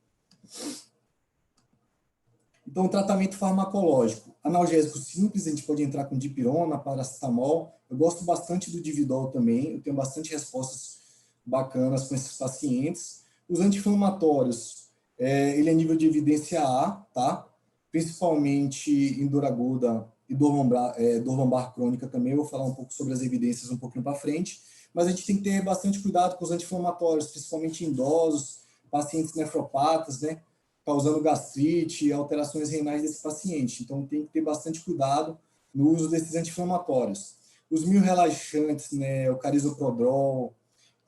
Então, o tratamento farmacológico. Analgésico simples, a gente pode entrar com dipirona, paracetamol. Eu gosto bastante do Dividol também, eu tenho bastante respostas bacanas com esses pacientes. Os anti-inflamatórios, ele é nível de evidência A, tá? Principalmente em dor aguda e dor lombar crônica também. Eu vou falar um pouco sobre as evidências um pouquinho para frente, mas a gente tem que ter bastante cuidado com os anti-inflamatórios, principalmente em idosos, pacientes nefropatas, né? Causando gastrite, alterações renais desse paciente. Então, tem que ter bastante cuidado no uso desses anti-inflamatórios. Os relaxantes, né, o carisoprodol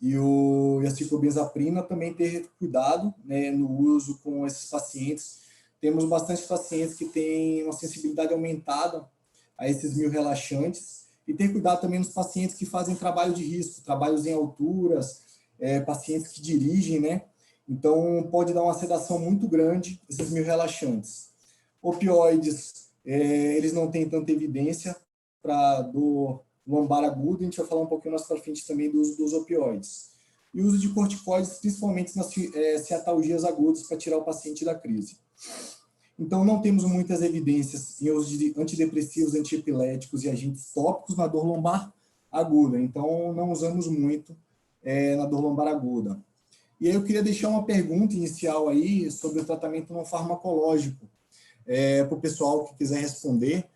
e a ciclobenzaprina, também ter cuidado, né, no uso com esses pacientes. Temos bastante pacientes que têm uma sensibilidade aumentada a esses relaxantes, e ter cuidado também nos pacientes que fazem trabalho de risco, trabalhos em alturas, pacientes que dirigem, né? Então, pode dar uma sedação muito grande, esses relaxantes. Opioides, eles não têm tanta evidência para dor lombar aguda. A gente vai falar um pouquinho mais para frente também do uso dos opioides. E o uso de corticoides, principalmente nas ciatalgias agudas, para tirar o paciente da crise. Então, não temos muitas evidências em uso de antidepressivos, antiepiléticos e agentes tópicos na dor lombar aguda. Então, não usamos muito na dor lombar aguda. E aí eu queria deixar uma pergunta inicial aí sobre o tratamento não farmacológico, para o pessoal que quiser responder.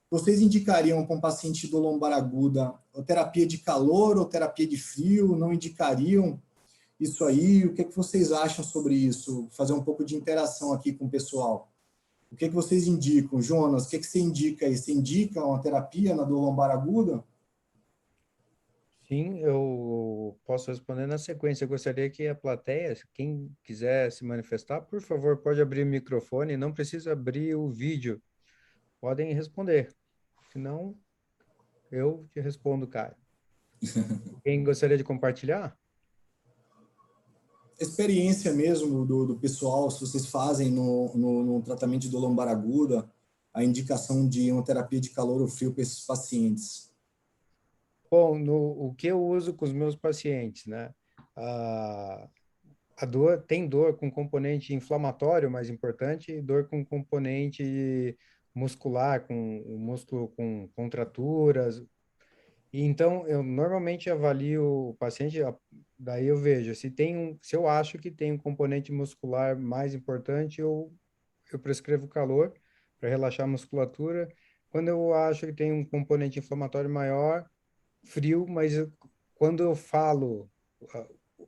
Vocês indicariam para um paciente de dor lombar aguda terapia de calor ou terapia de frio? Não indicariam isso aí? O que vocês acham sobre isso? Vou fazer um pouco de interação aqui com o pessoal. O que vocês indicam? Jonas, o que você indica aí? Você indica uma terapia na dor lombar aguda? Sim, eu posso responder na sequência. Eu gostaria que a plateia, quem quiser se manifestar, por favor, pode abrir o microfone, não precisa abrir o vídeo. Podem responder. Senão, eu te respondo, Caio. Quem gostaria de compartilhar? Experiência mesmo do pessoal, se vocês fazem no tratamento de dor lombar aguda, a indicação de uma terapia de calor ou frio para esses pacientes. Bom, o que eu uso com os meus pacientes, né? A dor tem dor com componente inflamatório, mais importante, e dor com componente muscular, com o músculo com contraturas. E então eu normalmente avalio o paciente, daí eu vejo se eu acho que tem um componente muscular mais importante, eu prescrevo calor para relaxar a musculatura. Quando eu acho que tem um componente inflamatório maior, frio, mas quando eu falo, ah,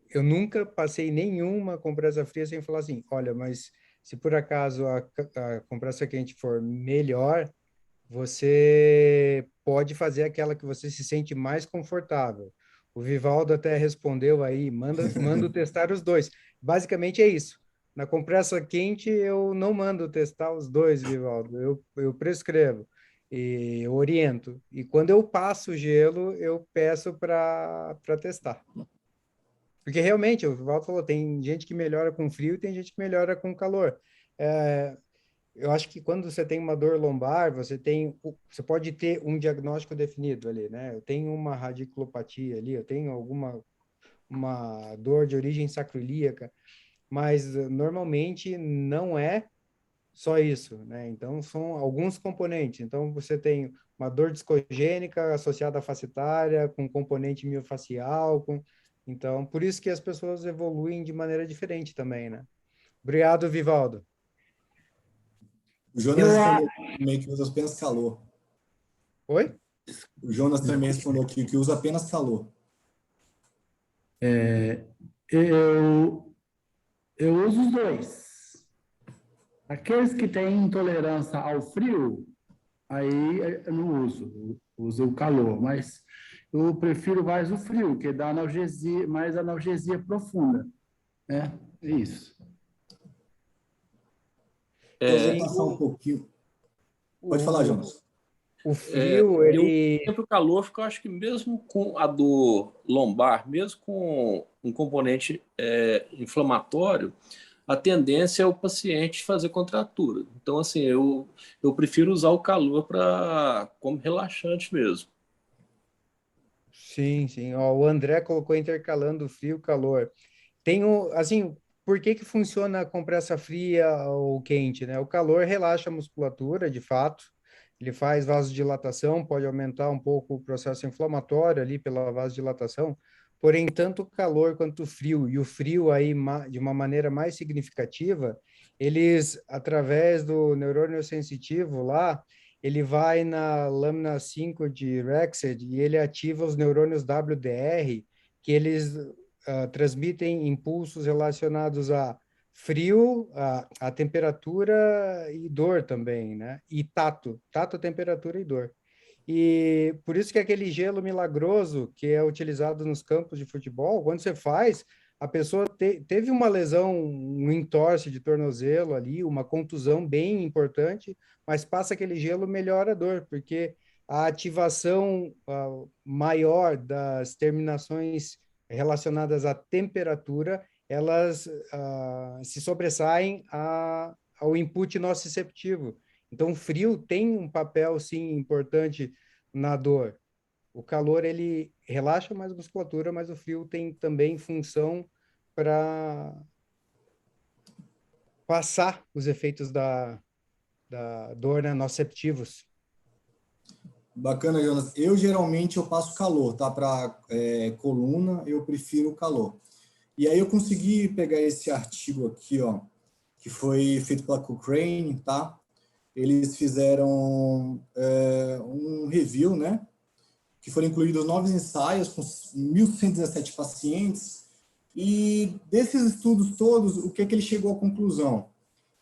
eu nunca passei nenhuma compressa fria sem falar assim, olha, mas se por acaso a compressa quente for melhor, você pode fazer aquela que você se sente mais confortável. O Vivaldo até respondeu aí, manda testar os dois. Basicamente é isso. Na compressa quente, eu não mando testar os dois, Vivaldo. Eu prescrevo e oriento. E quando eu passo o gelo, eu peço para testar. Porque realmente, o Vivaldo falou, tem gente que melhora com frio e tem gente que melhora com calor. Eu acho que quando você tem uma dor lombar, você pode ter um diagnóstico definido ali, né? Eu tenho uma radiculopatia ali, eu tenho uma dor de origem sacroiliaca, mas normalmente não é só isso, né? Então são alguns componentes. Então você tem uma dor discogênica associada à facetária, com componente miofacial, então por isso que as pessoas evoluem de maneira diferente também, né? Obrigado, Vivaldo. O Jonas respondeu também que usa apenas calor. Oi? O Jonas também respondeu que usa apenas calor. Eu uso os dois. Aqueles que têm intolerância ao frio, aí eu não uso, eu uso o calor, mas eu prefiro mais o frio, que dá analgesia, mais analgesia profunda, né? É isso. Eu vou passar um pouquinho. Pode falar, Jonas. O frio, ele... Sempre o calor, porque eu acho que mesmo com a dor lombar, mesmo com um componente inflamatório, a tendência é o paciente fazer contratura. Então, assim, eu prefiro usar o calor como relaxante mesmo. Sim, sim. Ó, o André colocou intercalando frio e calor. Assim, por que que funciona a compressa fria ou quente, né? O calor relaxa a musculatura, de fato. Ele faz vasodilatação, pode aumentar um pouco o processo inflamatório ali pela vasodilatação. Porém, tanto o calor quanto o frio, e o frio aí de uma maneira mais significativa, eles, através do neurônio sensitivo lá, ele vai na lâmina 5 de Rexed e ele ativa os neurônios WDR, que eles transmitem impulsos relacionados a frio, a temperatura e dor também, né? E tato, temperatura e dor. E por isso que aquele gelo milagroso que é utilizado nos campos de futebol, quando você faz, a pessoa teve uma lesão, um entorse de tornozelo ali, uma contusão bem importante, mas passa aquele gelo, melhora a dor, porque a ativação maior das terminações relacionadas à temperatura, elas se sobressaem ao input nociceptivo. Então, o frio tem um papel, sim, importante na dor. O calor, ele relaxa mais a musculatura, mas o frio tem também função para passar os efeitos da dor, né, nociceptivos. Bacana, Jonas. Eu geralmente passo calor, tá? Para coluna, eu prefiro o calor. E aí eu consegui pegar esse artigo aqui, ó, que foi feito pela Cochrane, tá? Eles fizeram um review, né? Que foram incluídos 9 ensaios com 1.117 pacientes. E desses estudos todos, o que ele chegou à conclusão?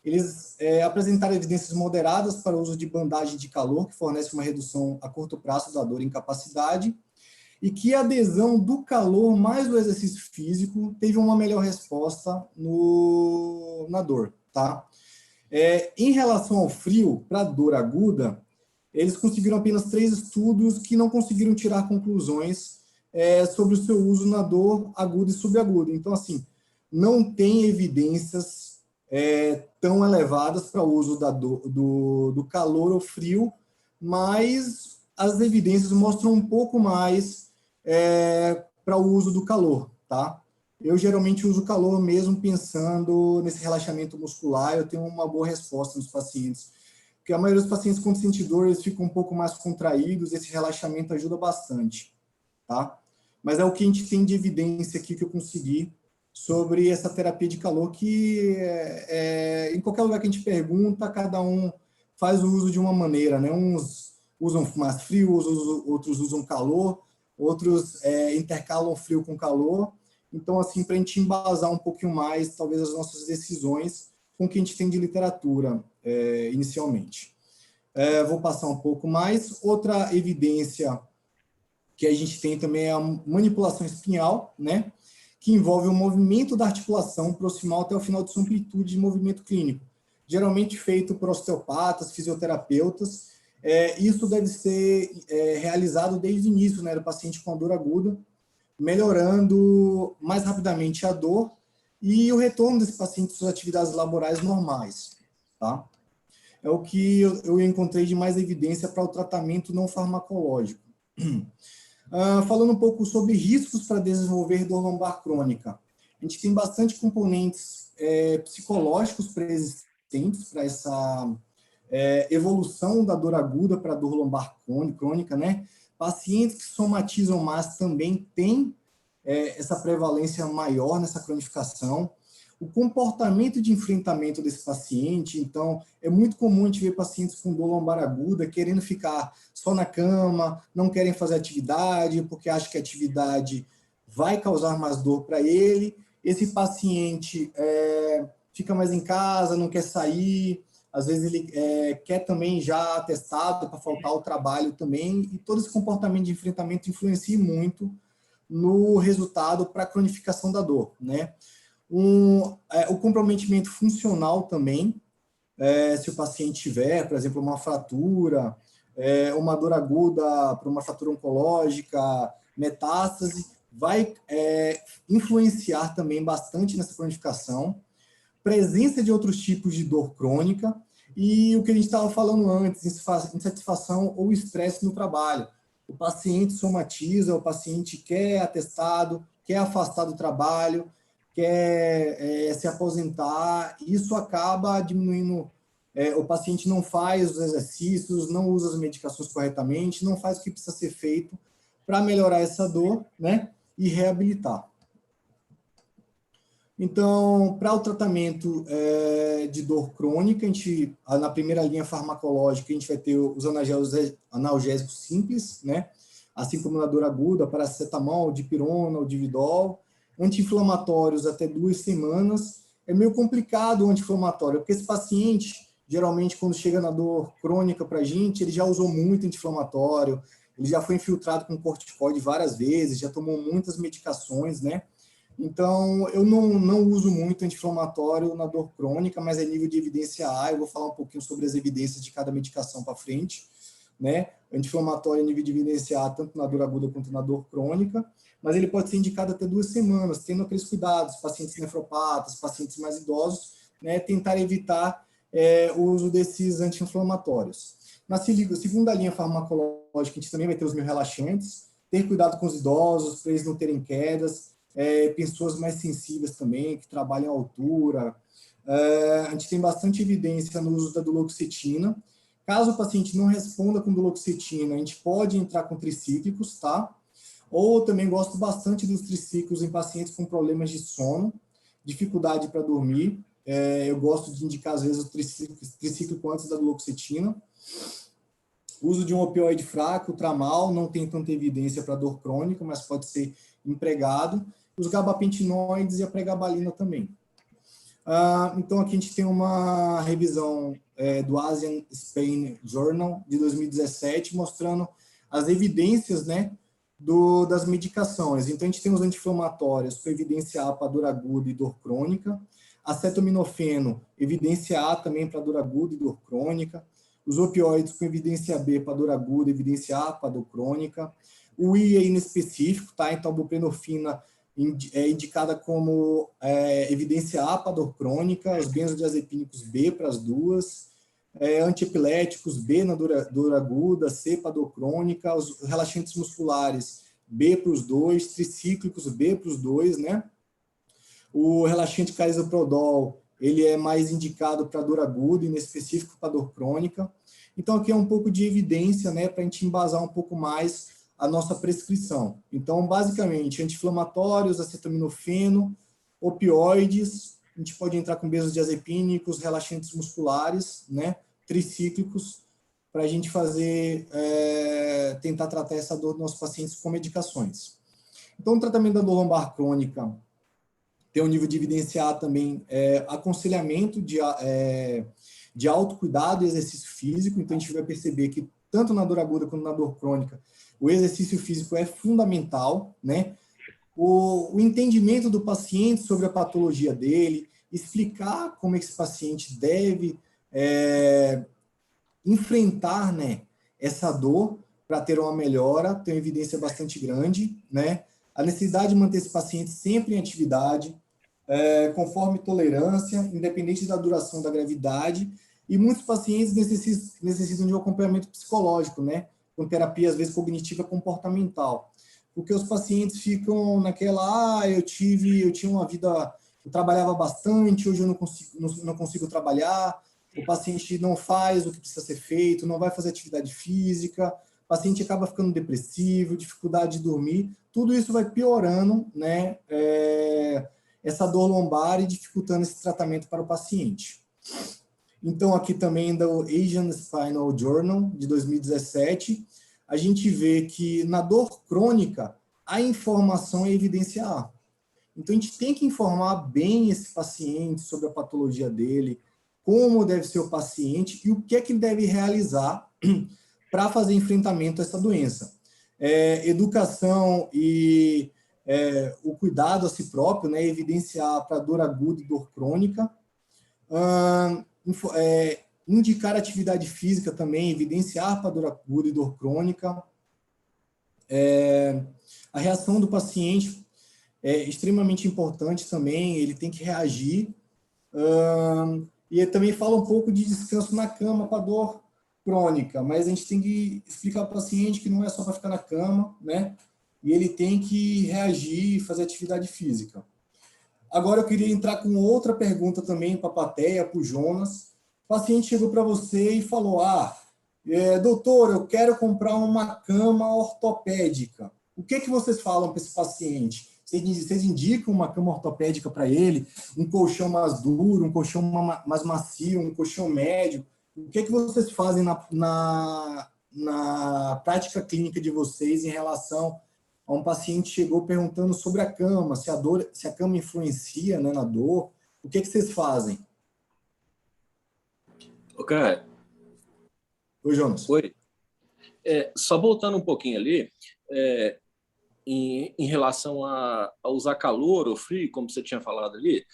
eles apresentaram evidências moderadas para o uso de bandagem de calor, que fornece uma redução a curto prazo da dor e incapacidade, e que a adesão do calor mais o exercício físico teve uma melhor resposta na dor, tá? Em relação ao frio, para dor aguda, eles conseguiram apenas 3 estudos que não conseguiram tirar conclusões sobre o seu uso na dor aguda e subaguda. Então, assim, não tem evidências tão elevadas para o uso do calor ou frio, mas as evidências mostram um pouco mais para o uso do calor, tá? Eu geralmente uso calor mesmo pensando nesse relaxamento muscular, eu tenho uma boa resposta nos pacientes, porque a maioria dos pacientes com sente dor, eles ficam um pouco mais contraídos, esse relaxamento ajuda bastante, tá? Mas é o que a gente tem de evidência aqui que eu consegui sobre essa terapia de calor, que em qualquer lugar que a gente pergunta, cada um faz o uso de uma maneira, né? Uns usam mais frio, outros usam calor, outros intercalam frio com calor. Então, assim, para a gente embasar um pouquinho mais, talvez, as nossas decisões com o que a gente tem de literatura inicialmente. Vou passar um pouco mais. Outra evidência que a gente tem também é a manipulação espinhal, né? Que envolve o movimento da articulação proximal até o final de sua amplitude de movimento clínico, geralmente feito por osteopatas, fisioterapeutas. Isso deve ser realizado desde o início, né, do paciente com a dor aguda, melhorando mais rapidamente a dor e o retorno desse paciente às suas atividades laborais normais, tá? É o que eu encontrei de mais evidência para o tratamento não farmacológico. Falando um pouco sobre riscos para desenvolver dor lombar crônica. A gente tem bastante componentes psicológicos preexistentes para essa evolução da dor aguda para a dor lombar crônica, né? Pacientes que somatizam mais também têm essa prevalência maior nessa cronificação. O comportamento de enfrentamento desse paciente, então, é muito comum a gente ver pacientes com dor lombar aguda querendo ficar só na cama, não querem fazer atividade, porque acham que a atividade vai causar mais dor para ele. Esse paciente fica mais em casa, não quer sair, às vezes ele quer também já atestado para faltar ao trabalho também, e todo esse comportamento de enfrentamento influencia muito no resultado para a cronificação da dor, né? O comprometimento funcional também, se o paciente tiver, por exemplo, uma fratura, uma dor aguda para uma fratura oncológica, metástase, vai influenciar também bastante nessa cronificação. Presença de outros tipos de dor crônica e o que a gente estava falando antes, insatisfação ou estresse no trabalho. O paciente somatiza, o paciente quer atestado, quer afastar do trabalho, quer se aposentar, isso acaba diminuindo, o paciente não faz os exercícios, não usa as medicações corretamente, não faz o que precisa ser feito para melhorar essa dor, né, e reabilitar. Então, para o tratamento de dor crônica, a gente, na primeira linha farmacológica, a gente vai ter os analgésicos simples, né? Assim como na dor aguda, paracetamol, dipirona, o Dividol, anti-inflamatórios até 2 semanas. É meio complicado o anti-inflamatório, porque esse paciente, geralmente, quando chega na dor crônica para a gente, ele já usou muito anti-inflamatório, ele já foi infiltrado com corticoide várias vezes, já tomou muitas medicações, né? Então, eu não uso muito anti-inflamatório na dor crônica, mas é nível de evidência A, eu vou falar um pouquinho sobre as evidências de cada medicação para frente, né? Anti-inflamatório é nível de evidência A, tanto na dor aguda quanto na dor crônica, mas ele pode ser indicado até 2 semanas, tendo aqueles cuidados, pacientes nefropatas, pacientes mais idosos, né? Tentar evitar o uso desses anti-inflamatórios. Na segunda linha farmacológica, a gente também vai ter os relaxantes, ter cuidado com os idosos, para eles não terem quedas, pessoas mais sensíveis também, que trabalham à altura. A gente tem bastante evidência no uso da duloxetina. Caso o paciente não responda com duloxetina, a gente pode entrar com tricíclicos, tá? Ou também gosto bastante dos triciclos em pacientes com problemas de sono, dificuldade para dormir. Eu gosto de indicar, às vezes, o tricíclico antes da duloxetina. Uso de um opioide fraco, o tramal, não tem tanta evidência para dor crônica, mas pode ser empregado. Os gabapentinoides e a pregabalina também. Então, aqui a gente tem uma revisão do Asian Spain Journal de 2017, mostrando as evidências, né, das medicações. Então, a gente tem os anti-inflamatórios com evidência A para dor aguda e dor crônica, acetaminofeno, evidência A também para dor aguda e dor crônica, os opioides com evidência B para dor aguda, evidência A para dor crônica, o I é inespecífico, tá? Então, a buprenorfina é indicada como evidência A para dor crônica, os benzodiazepínicos B para as duas, antiepiléticos B na dor aguda, C para dor crônica, os relaxantes musculares B para os dois, tricíclicos B para os dois, né? O relaxante carisoprodol, ele é mais indicado para dor aguda, inespecífico para dor crônica. Então, aqui é um pouco de evidência, né, para a gente embasar um pouco mais a nossa prescrição. Então, basicamente, anti-inflamatórios, acetaminofeno, opioides, a gente pode entrar com benzodiazepínicos, relaxantes musculares, né, tricíclicos, para a gente fazer, tentar tratar essa dor dos nossos pacientes com medicações. Então, o tratamento da dor lombar crônica tem um nível de evidência A também, aconselhamento de autocuidado e exercício físico. Então, a gente vai perceber que tanto na dor aguda quanto na dor crônica, o exercício físico é fundamental, né? O entendimento do paciente sobre a patologia dele, explicar como esse paciente deve enfrentar, né, essa dor para ter uma melhora, tem uma evidência bastante grande, né? A necessidade de manter esse paciente sempre em atividade, conforme tolerância, independente da duração da gravidade, e muitos pacientes necessitam de um acompanhamento psicológico, né? Com terapia, às vezes, cognitiva comportamental. Porque os pacientes ficam naquela, eu tinha uma vida, eu trabalhava bastante, hoje eu não consigo trabalhar, o paciente não faz o que precisa ser feito, não vai fazer atividade física, o paciente acaba ficando depressivo, dificuldade de dormir, tudo isso vai piorando, né, essa dor lombar e dificultando esse tratamento para o paciente. Então, aqui também do Asian Spinal Journal, de 2017, a gente vê que na dor crônica, a informação é evidência A. Então, a gente tem que informar bem esse paciente sobre a patologia dele, como deve ser o paciente e o que é que ele deve realizar para fazer enfrentamento a essa doença. Educação e o cuidado a si próprio, né, evidenciar para dor aguda e dor crônica. Indicar atividade física também, evidenciar para dor aguda e dor crônica. A reação do paciente é extremamente importante também, ele tem que reagir. E também fala um pouco de descanso na cama para dor crônica, mas a gente tem que explicar para o paciente que não é só para ficar na cama, né? E ele tem que reagir e fazer atividade física. Agora eu queria entrar com outra pergunta também para a plateia, para o Jonas. O paciente chegou para você e falou, doutor, eu quero comprar uma cama ortopédica. O que vocês falam para esse paciente? Vocês indicam uma cama ortopédica para ele, um colchão mais duro, um colchão mais macio, um colchão médio? O que vocês fazem na prática clínica de vocês em relação a um paciente que chegou perguntando sobre a cama, se a cama influencia, né, na dor? O que vocês fazem? Ok. Oi, Jonas. Oi. Só voltando um pouquinho ali, em relação a usar calor ou frio, como você tinha falado ali,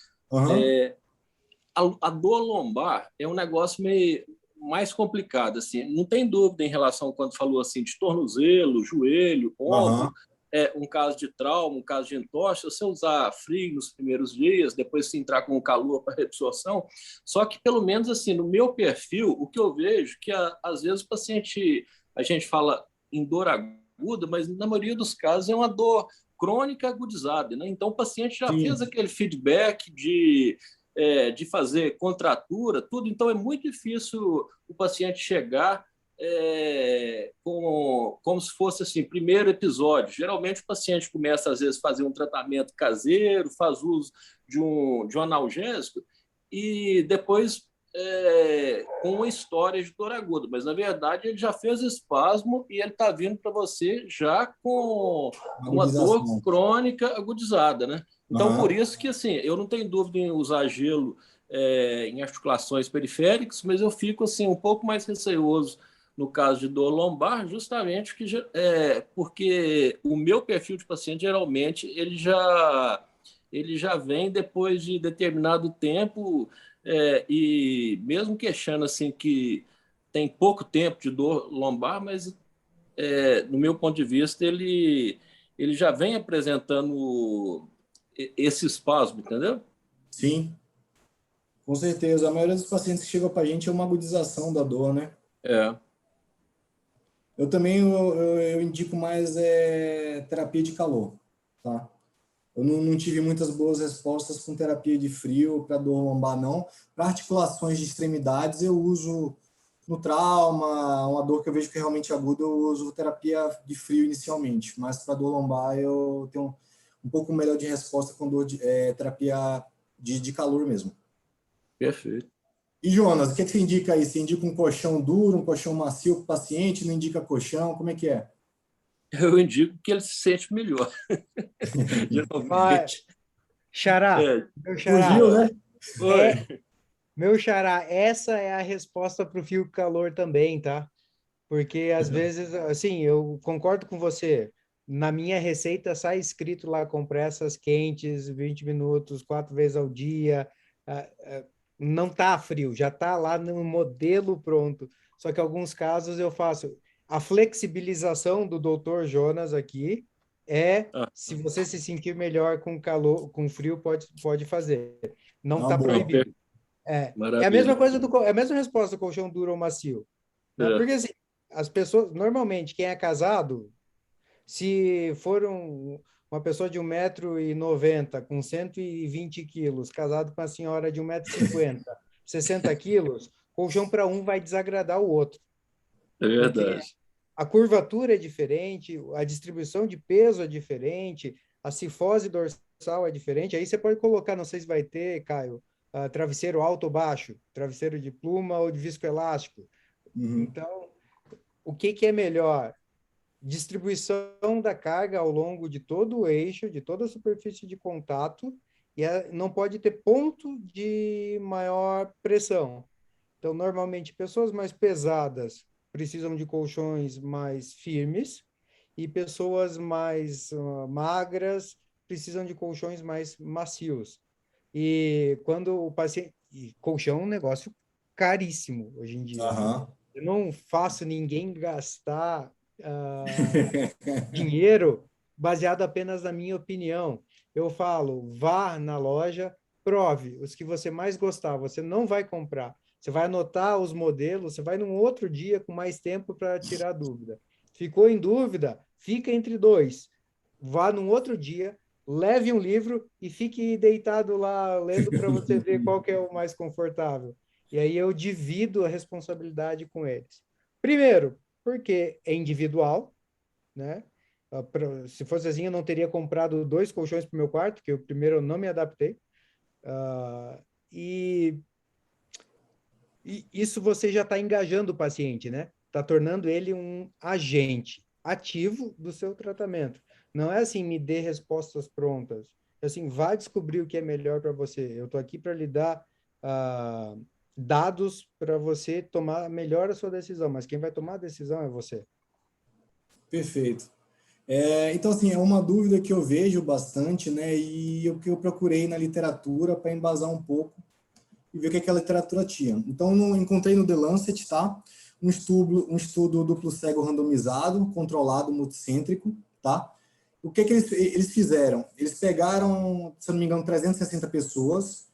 a dor lombar é um negócio meio mais complicado. Assim, não tem dúvida em relação, quando falou assim, de tornozelo, joelho, ombro, um caso de trauma, um caso de entorse, você usar frio nos primeiros dias, depois se entrar com calor para reabsorção. Só que, pelo menos assim, no meu perfil, o que eu vejo que às vezes o paciente, a gente fala em dor aguda, mas na maioria dos casos é uma dor crônica agudizada, né? Então o paciente já fez aquele feedback de fazer contratura, tudo. Então é muito difícil o paciente chegar como se fosse assim, primeiro episódio. Geralmente o paciente começa, às vezes, a fazer um tratamento caseiro, faz uso de um analgésico e depois com uma história de dor aguda. Mas, na verdade, ele já fez espasmo e ele está vindo para você já com uma dor crônica agudizada, né? Então, por isso que, assim, eu não tenho dúvida em usar gelo em articulações periféricas, mas eu fico, assim, um pouco mais receoso no caso de dor lombar, justamente porque o meu perfil de paciente, geralmente, ele já vem depois de determinado tempo, e mesmo queixando, assim, que tem pouco tempo de dor lombar, mas, no meu ponto de vista, ele já vem apresentando esse espasmo, entendeu? Sim, com certeza. A maioria dos pacientes que chegam para a gente é uma agudização da dor, né? Eu também eu indico mais terapia de calor, tá? Eu não tive muitas boas respostas com terapia de frio para dor lombar, não. Para articulações de extremidades, eu uso no trauma, uma dor que eu vejo que é realmente aguda, eu uso terapia de frio inicialmente. Mas para dor lombar, eu tenho um pouco melhor de resposta com terapia de calor mesmo. Perfeito. E, Jonas, o que você indica aí? Você indica um colchão duro, um colchão macio para o paciente? Não indica colchão? Como é que é? Eu indico que ele se sente melhor. Geralmente. Xará, meu xará, Fugiu, né? meu xará, essa é a resposta para o fio calor também, tá? Porque às vezes, assim, eu concordo com você. Na minha receita sai escrito lá compressas quentes, 20 minutos, 4 vezes ao dia. Não tá frio, já tá lá no modelo pronto. Só que em alguns casos eu faço a flexibilização do Dr. Jonas aqui se você se sentir melhor com calor, com frio, pode fazer. Não está proibido. É a mesma coisa é a mesma resposta do colchão duro ou macio. Né? Porque assim, as pessoas, normalmente, quem é casado, se for uma pessoa de 1,90 m com 120 quilos, casado com uma senhora de 1,50 m, 60 quilos, colchão para um vai desagradar o outro. É verdade. A curvatura é diferente, a distribuição de peso é diferente, a cifose dorsal é diferente. Aí você pode colocar, não sei se vai ter, Caio, travesseiro alto ou baixo, travesseiro de pluma ou de viscoelástico. Então, o que é melhor? Distribuição da carga ao longo de todo o eixo, de toda a superfície de contato, e não pode ter ponto de maior pressão. Então, normalmente, pessoas mais pesadas precisam de colchões mais firmes e pessoas mais magras precisam de colchões mais macios. E quando o paciente... E colchão é um negócio caríssimo hoje em dia. Eu não faço ninguém gastar dinheiro baseado apenas na minha opinião. Eu falo, vá na loja, prove os que você mais gostar. Você não vai comprar. Você vai anotar os modelos, você vai num outro dia com mais tempo para tirar dúvida. Ficou em dúvida? Fica entre dois. Vá num outro dia, leve um livro e fique deitado lá lendo para você ver qual que é o mais confortável. E aí eu divido a responsabilidade com eles. Primeiro, porque é individual, né? Se fosse assim, eu não teria comprado 2 colchões para o meu quarto, que o primeiro eu não me adaptei. E isso você já está engajando o paciente, né? Está tornando ele um agente ativo do seu tratamento. Não é assim, me dê respostas prontas. É assim, vá descobrir o que é melhor para você. Eu estou aqui para lhe dar dados para você tomar melhor a sua decisão, mas quem vai tomar a decisão é você. Perfeito. Então, assim, é uma dúvida que eu vejo bastante, né? E o que eu procurei na literatura para embasar um pouco e ver o que a literatura tinha. Então, encontrei no The Lancet, tá? Um estudo duplo cego randomizado, controlado, multicêntrico, tá? O que eles fizeram? Eles pegaram, se eu não me engano, 360 pessoas,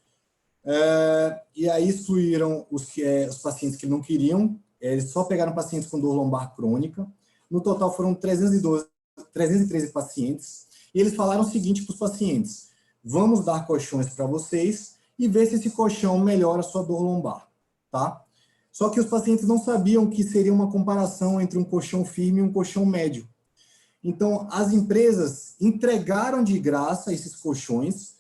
e aí excluíram os pacientes que não queriam, eles só pegaram pacientes com dor lombar crônica. No total foram 313 pacientes, e eles falaram o seguinte para os pacientes: vamos dar colchões para vocês e ver se esse colchão melhora a sua dor lombar, tá? Só que os pacientes não sabiam que seria uma comparação entre um colchão firme e um colchão médio. Então, as empresas entregaram de graça esses colchões,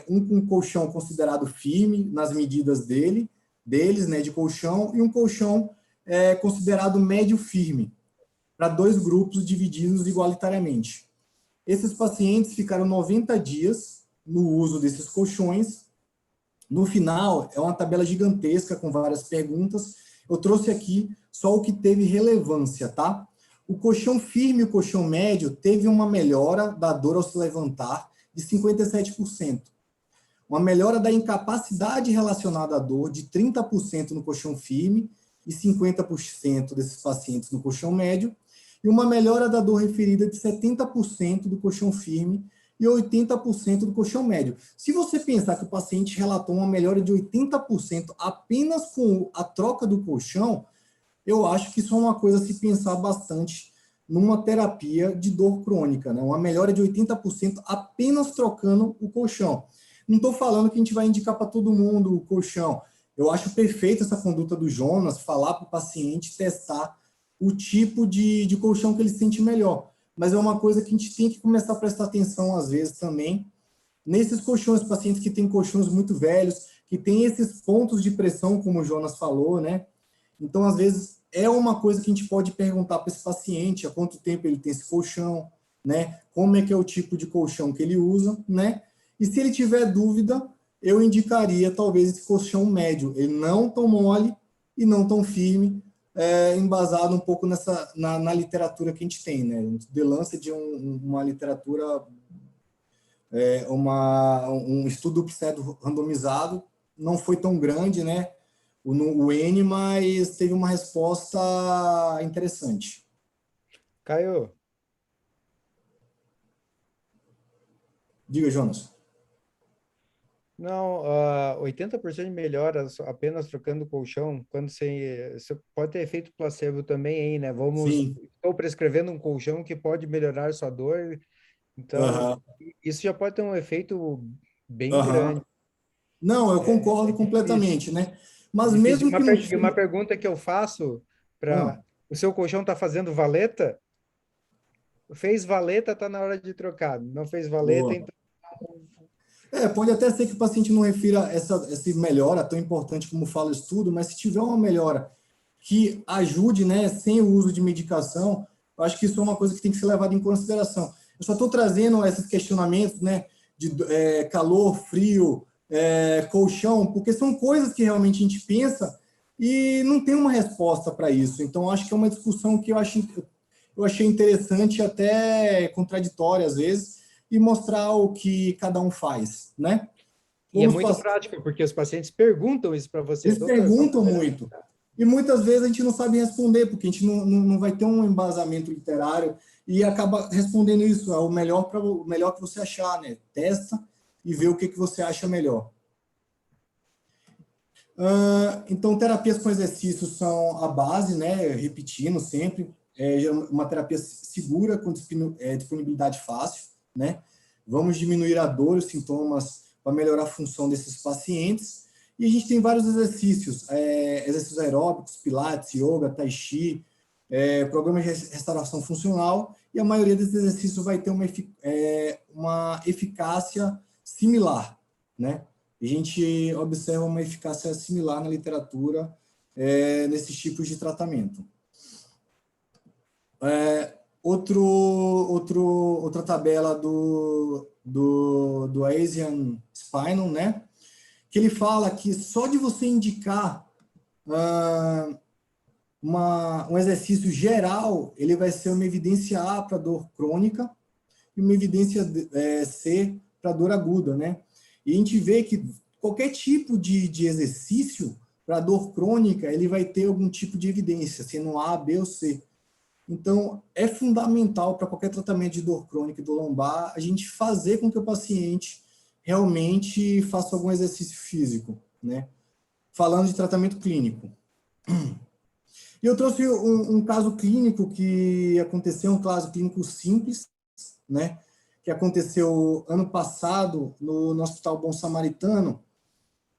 um colchão considerado firme nas medidas deles, né, de colchão, e um colchão considerado médio firme, para 2 grupos divididos igualitariamente. Esses pacientes ficaram 90 dias no uso desses colchões. No final, é uma tabela gigantesca com várias perguntas. Eu trouxe aqui só o que teve relevância, tá? O colchão firme e o colchão médio teve uma melhora da dor ao se levantar de 57%. Uma melhora da incapacidade relacionada à dor de 30% no colchão firme e 50% desses pacientes no colchão médio, e uma melhora da dor referida de 70% do colchão firme e 80% do colchão médio. Se você pensar que o paciente relatou uma melhora de 80% apenas com a troca do colchão, eu acho que isso é uma coisa a se pensar bastante numa terapia de dor crônica, né? Uma melhora de 80% apenas trocando o colchão. Não estou falando que a gente vai indicar para todo mundo o colchão. Eu acho perfeita essa conduta do Jonas, falar para o paciente testar o tipo de colchão que ele sente melhor. Mas é uma coisa que a gente tem que começar a prestar atenção, às vezes, também, nesses colchões, pacientes que têm colchões muito velhos, que têm esses pontos de pressão, como o Jonas falou, né? Então, às vezes, é uma coisa que a gente pode perguntar para esse paciente, há quanto tempo ele tem esse colchão, né? Como é que é o tipo de colchão que ele usa, né? E se ele tiver dúvida, eu indicaria, talvez, esse colchão médio. Ele não tão mole e não tão firme, embasado um pouco na literatura que a gente tem, né? The Lancet de uma literatura, um estudo pseudo-randomizado, não foi tão grande, né? O N, mas teve uma resposta interessante. Caio, Diga, Jonas. não, 80% de melhora apenas trocando colchão, quando você pode ter efeito placebo também aí, né? Sim. Estou prescrevendo um colchão que pode melhorar sua dor, então isso já pode ter um efeito bem grande. Não, eu concordo completamente, né? Mas mesmo que não... Uma pergunta que eu faço para o seu colchão está fazendo valeta? Fez valeta, está na hora de trocar. Não fez valeta, Boa. então... Pode até ser que o paciente não refira essa melhora tão importante como fala o estudo, mas se tiver uma melhora que ajude, né, sem o uso de medicação, eu acho que isso é uma coisa que tem que ser levada em consideração. Eu só estou trazendo esses questionamentos, né, de calor, frio, colchão, porque são coisas que realmente a gente pensa e não tem uma resposta para isso. Então, acho que é uma discussão que eu achei interessante, até contraditória às vezes, e mostrar o que cada um faz, né? E é muito prático, porque os pacientes perguntam isso para você. Eles perguntam muito. E muitas vezes a gente não sabe responder, porque a gente não vai ter um embasamento literário e acaba respondendo isso, é o melhor que você achar, né? Testa e vê o que você acha melhor. Então, terapias com exercícios são a base, né? Repetindo sempre. É uma terapia segura, com disponibilidade fácil, né? Vamos diminuir a dor e os sintomas para melhorar a função desses pacientes. E a gente tem vários exercícios, exercícios aeróbicos, pilates, yoga, tai chi, programas de restauração funcional, e a maioria desses exercícios vai ter uma eficácia similar, né? A gente observa uma eficácia similar na literatura nesses tipos de tratamento. Outra tabela do Asian Spinal, né? Que ele fala que só de você indicar um exercício geral, ele vai ser uma evidência A para dor crônica e uma evidência C para dor aguda, né? E a gente vê que qualquer tipo de exercício para dor crônica, ele vai ter algum tipo de evidência, sendo A, B ou C. Então, é fundamental para qualquer tratamento de dor crônica e dor lombar a gente fazer com que o paciente realmente faça algum exercício físico, né? Falando de tratamento clínico. E eu trouxe um caso clínico que aconteceu, um caso clínico simples, né? Que aconteceu ano passado no Hospital Bom Samaritano,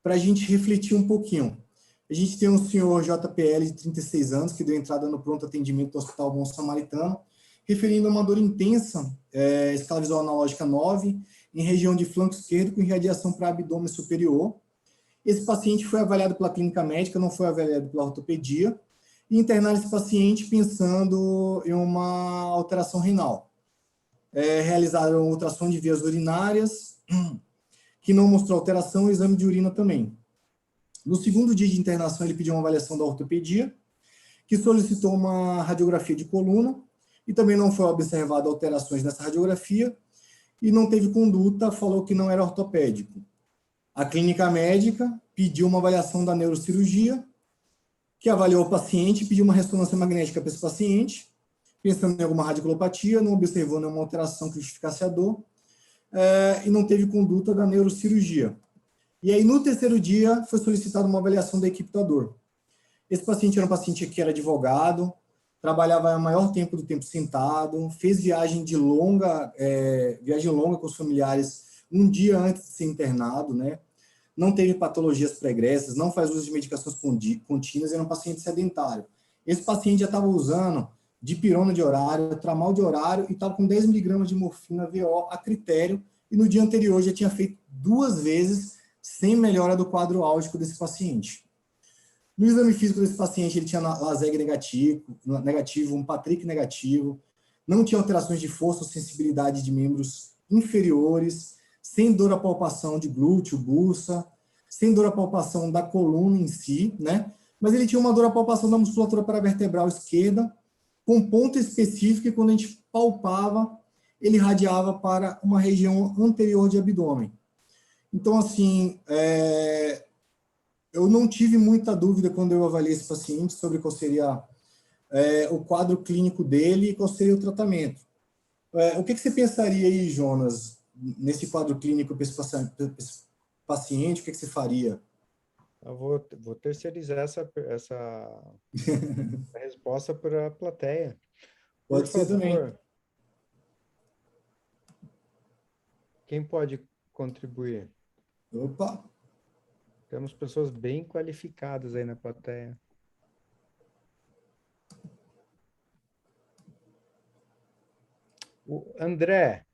para a gente refletir um pouquinho. A gente tem um senhor JPL de 36 anos, que deu entrada no pronto atendimento do Hospital Bom Samaritano, referindo a uma dor intensa, escala visual analógica 9, em região de flanco esquerdo, com irradiação para abdômen superior. Esse paciente foi avaliado pela clínica médica, não foi avaliado pela ortopedia, e internaram esse paciente pensando em uma alteração renal. Realizaram ultrassom de vias urinárias, que não mostrou alteração, e exame de urina também. No segundo dia de internação, ele pediu uma avaliação da ortopedia, que solicitou uma radiografia de coluna, e também não foi observado alterações nessa radiografia, e não teve conduta, falou que não era ortopédico. A clínica médica pediu uma avaliação da neurocirurgia, que avaliou o paciente, pediu uma ressonância magnética para esse paciente, pensando em alguma radiculopatia, não observou nenhuma alteração que justificasse a dor, e não teve conduta da neurocirurgia. E aí, no terceiro dia, foi solicitada uma avaliação da equipe da dor. Esse paciente era um paciente que era advogado, trabalhava o maior tempo do tempo sentado, fez viagem longa com os familiares um dia antes de ser internado, né? Não teve patologias pregressas, não faz uso de medicações contínuas, era um paciente sedentário. Esse paciente já estava usando dipirona de horário, tramal de horário, e estava com 10 miligramas de morfina VO a critério, e no dia anterior já tinha feito 2 vezes sem melhora do quadro álgico desse paciente. No exame físico desse paciente, ele tinha LASEG negativo, um Patrick negativo, não tinha alterações de força ou sensibilidade de membros inferiores, sem dor à palpação de glúteo, bursa, sem dor à palpação da coluna em si, né? Mas ele tinha uma dor à palpação da musculatura paravertebral esquerda, com ponto específico, e quando a gente palpava, ele irradiava para uma região anterior de abdômen. Então, assim, eu não tive muita dúvida quando eu avaliei esse paciente sobre qual seria o quadro clínico dele e qual seria o tratamento. O que você pensaria aí, Jonas, nesse quadro clínico para esse paciente? O que você faria? Eu vou terceirizar essa resposta para a plateia. Pode ser também. Quem pode contribuir? Opa! Temos pessoas bem qualificadas aí na plateia. O André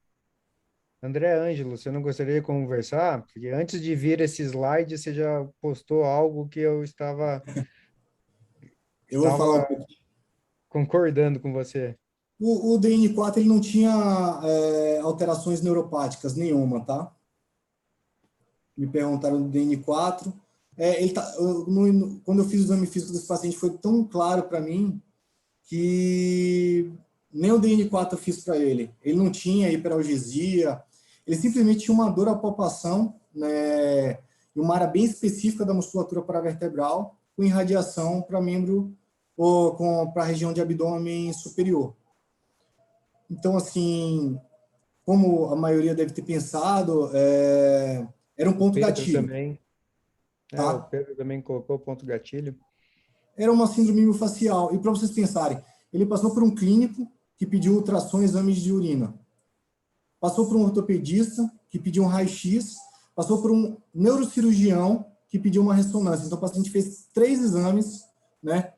Ângelo, você não gostaria de conversar? Porque antes de vir esse slide, você já postou algo que eu estava vou falar concordando com você. O DN4 ele não tinha alterações neuropáticas nenhuma, tá? Me perguntaram do DN4. Quando eu fiz o exame físico desse paciente, foi tão claro para mim que nem o DN4 eu fiz para ele. Ele não tinha hiperalgesia, ele simplesmente tinha uma dor à palpação, né, e uma área bem específica da musculatura paravertebral, com irradiação para membro ou para a região de abdômen superior. Então, assim, como a maioria deve ter pensado, era um ponto gatilho. Também. Tá? O Pedro também colocou ponto gatilho. Era uma síndrome miofascial. E para vocês pensarem, ele passou por um clínico que pediu ultrassom e exames de urina. Passou por um ortopedista que pediu um raio-x. Passou por um neurocirurgião que pediu uma ressonância. Então, o paciente fez 3 exames, né,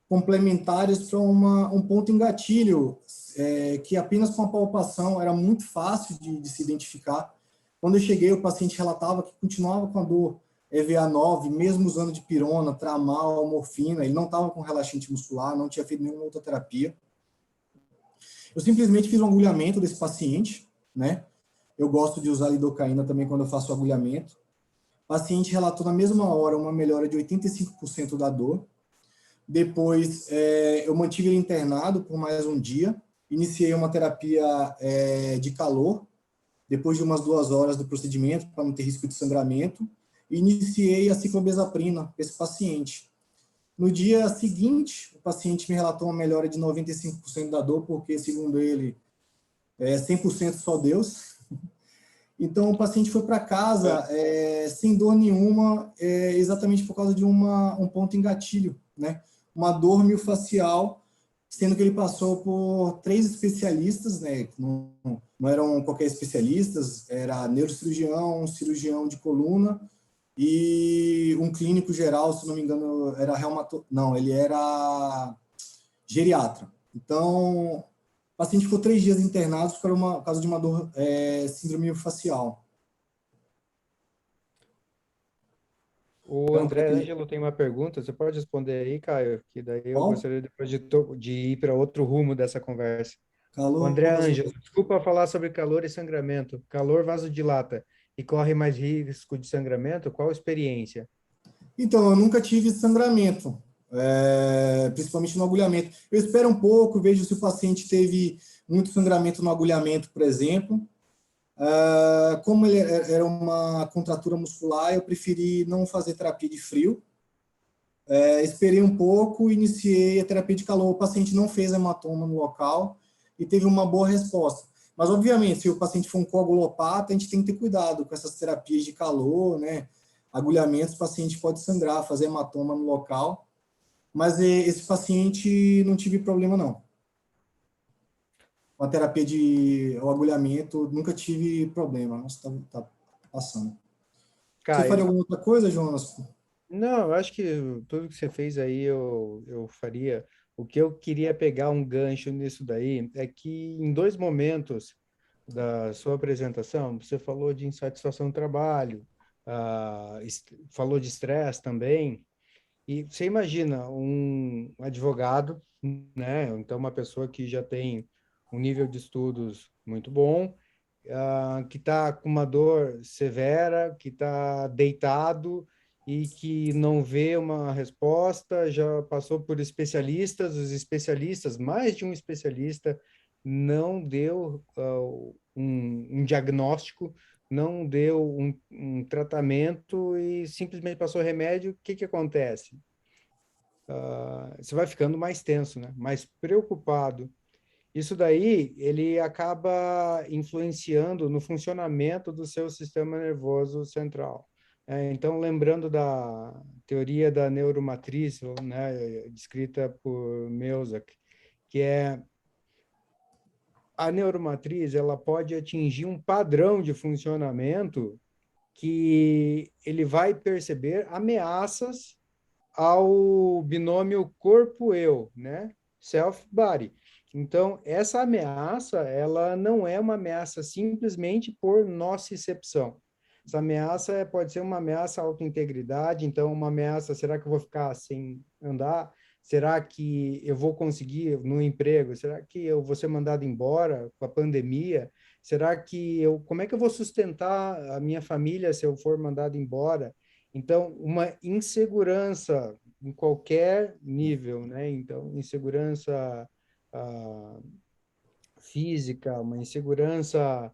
complementares para um ponto em gatilho, que apenas com a palpação era muito fácil de se identificar. Quando eu cheguei, o paciente relatava que continuava com a dor EVA9, mesmo usando dipirona, tramal, morfina, ele não estava com relaxante muscular, não tinha feito nenhuma outra terapia. Eu simplesmente fiz um agulhamento desse paciente, né? Eu gosto de usar lidocaína também quando eu faço o agulhamento. O paciente relatou na mesma hora uma melhora de 85% da dor. Depois, eu mantive ele internado por mais um dia, iniciei uma terapia de calor, depois de umas 2 horas do procedimento, para não ter risco de sangramento, iniciei a ciclobezaprina para esse paciente. No dia seguinte, o paciente me relatou uma melhora de 95% da dor, porque, segundo ele, 100% só Deus. Então, o paciente foi para casa sem dor nenhuma, exatamente por causa de um ponto em gatilho, né? Uma dor miofascial, sendo que ele passou por 3 especialistas, né? Não eram qualquer especialistas, era neurocirurgião, cirurgião de coluna e um clínico geral, se não me engano, era ele era geriatra. Então, o paciente ficou 3 dias internado por causa de uma dor, síndrome miofascial. O André Ângelo tem uma pergunta, você pode responder aí, Caio? Que daí eu gostaria depois de ir para outro rumo dessa conversa. Calor, André vaso- Ângelo, desculpa falar sobre calor e sangramento. Calor vasodilata e corre mais risco de sangramento? Qual a experiência? Então, eu nunca tive sangramento, principalmente no agulhamento. Eu espero um pouco, vejo se o paciente teve muito sangramento no agulhamento, por exemplo. Como ele era uma contratura muscular, eu preferi não fazer terapia de frio. Esperei um pouco, iniciei a terapia de calor. O paciente não fez hematoma no local e teve uma boa resposta. Mas, obviamente, se o paciente for um coagulopata, a gente tem que ter cuidado com essas terapias de calor, né? Agulhamentos, o paciente pode sangrar, fazer hematoma no local. Mas esse paciente não tive problema, não. Com a terapia o agulhamento, nunca tive problema. Nossa, tá passando. Você faria Caio, alguma outra coisa, Jonas? não, eu acho que tudo que você fez aí eu faria. O que eu queria pegar um gancho nisso daí é que em dois momentos da sua apresentação, você falou de insatisfação no trabalho, falou de estresse também, e você imagina um advogado, né? Então, uma pessoa que já tem um nível de estudos muito bom, que está com uma dor severa, que está deitado e que não vê uma resposta, já passou por especialistas, os especialistas, mais de um especialista, não deu um diagnóstico, não deu um tratamento e simplesmente passou remédio. O que que acontece? Você vai ficando mais tenso, né? Mais preocupado. Isso daí, ele acaba influenciando no funcionamento do seu sistema nervoso central. Então, lembrando da teoria da neuromatriz, né, descrita por Melzack, que é a neuromatriz, ela pode atingir um padrão de funcionamento que ele vai perceber ameaças ao binômio corpo-eu, né? Self-body. Então, essa ameaça, ela não é uma ameaça simplesmente por nocicepção. Essa ameaça pode ser uma ameaça à autointegridade, então uma ameaça, será que eu vou ficar sem andar? Será que eu vou conseguir no emprego? Será que eu vou ser mandado embora com a pandemia? Será que como é que eu vou sustentar a minha família se eu for mandado embora? Então, uma insegurança em qualquer nível, né? Então, insegurança física, uma insegurança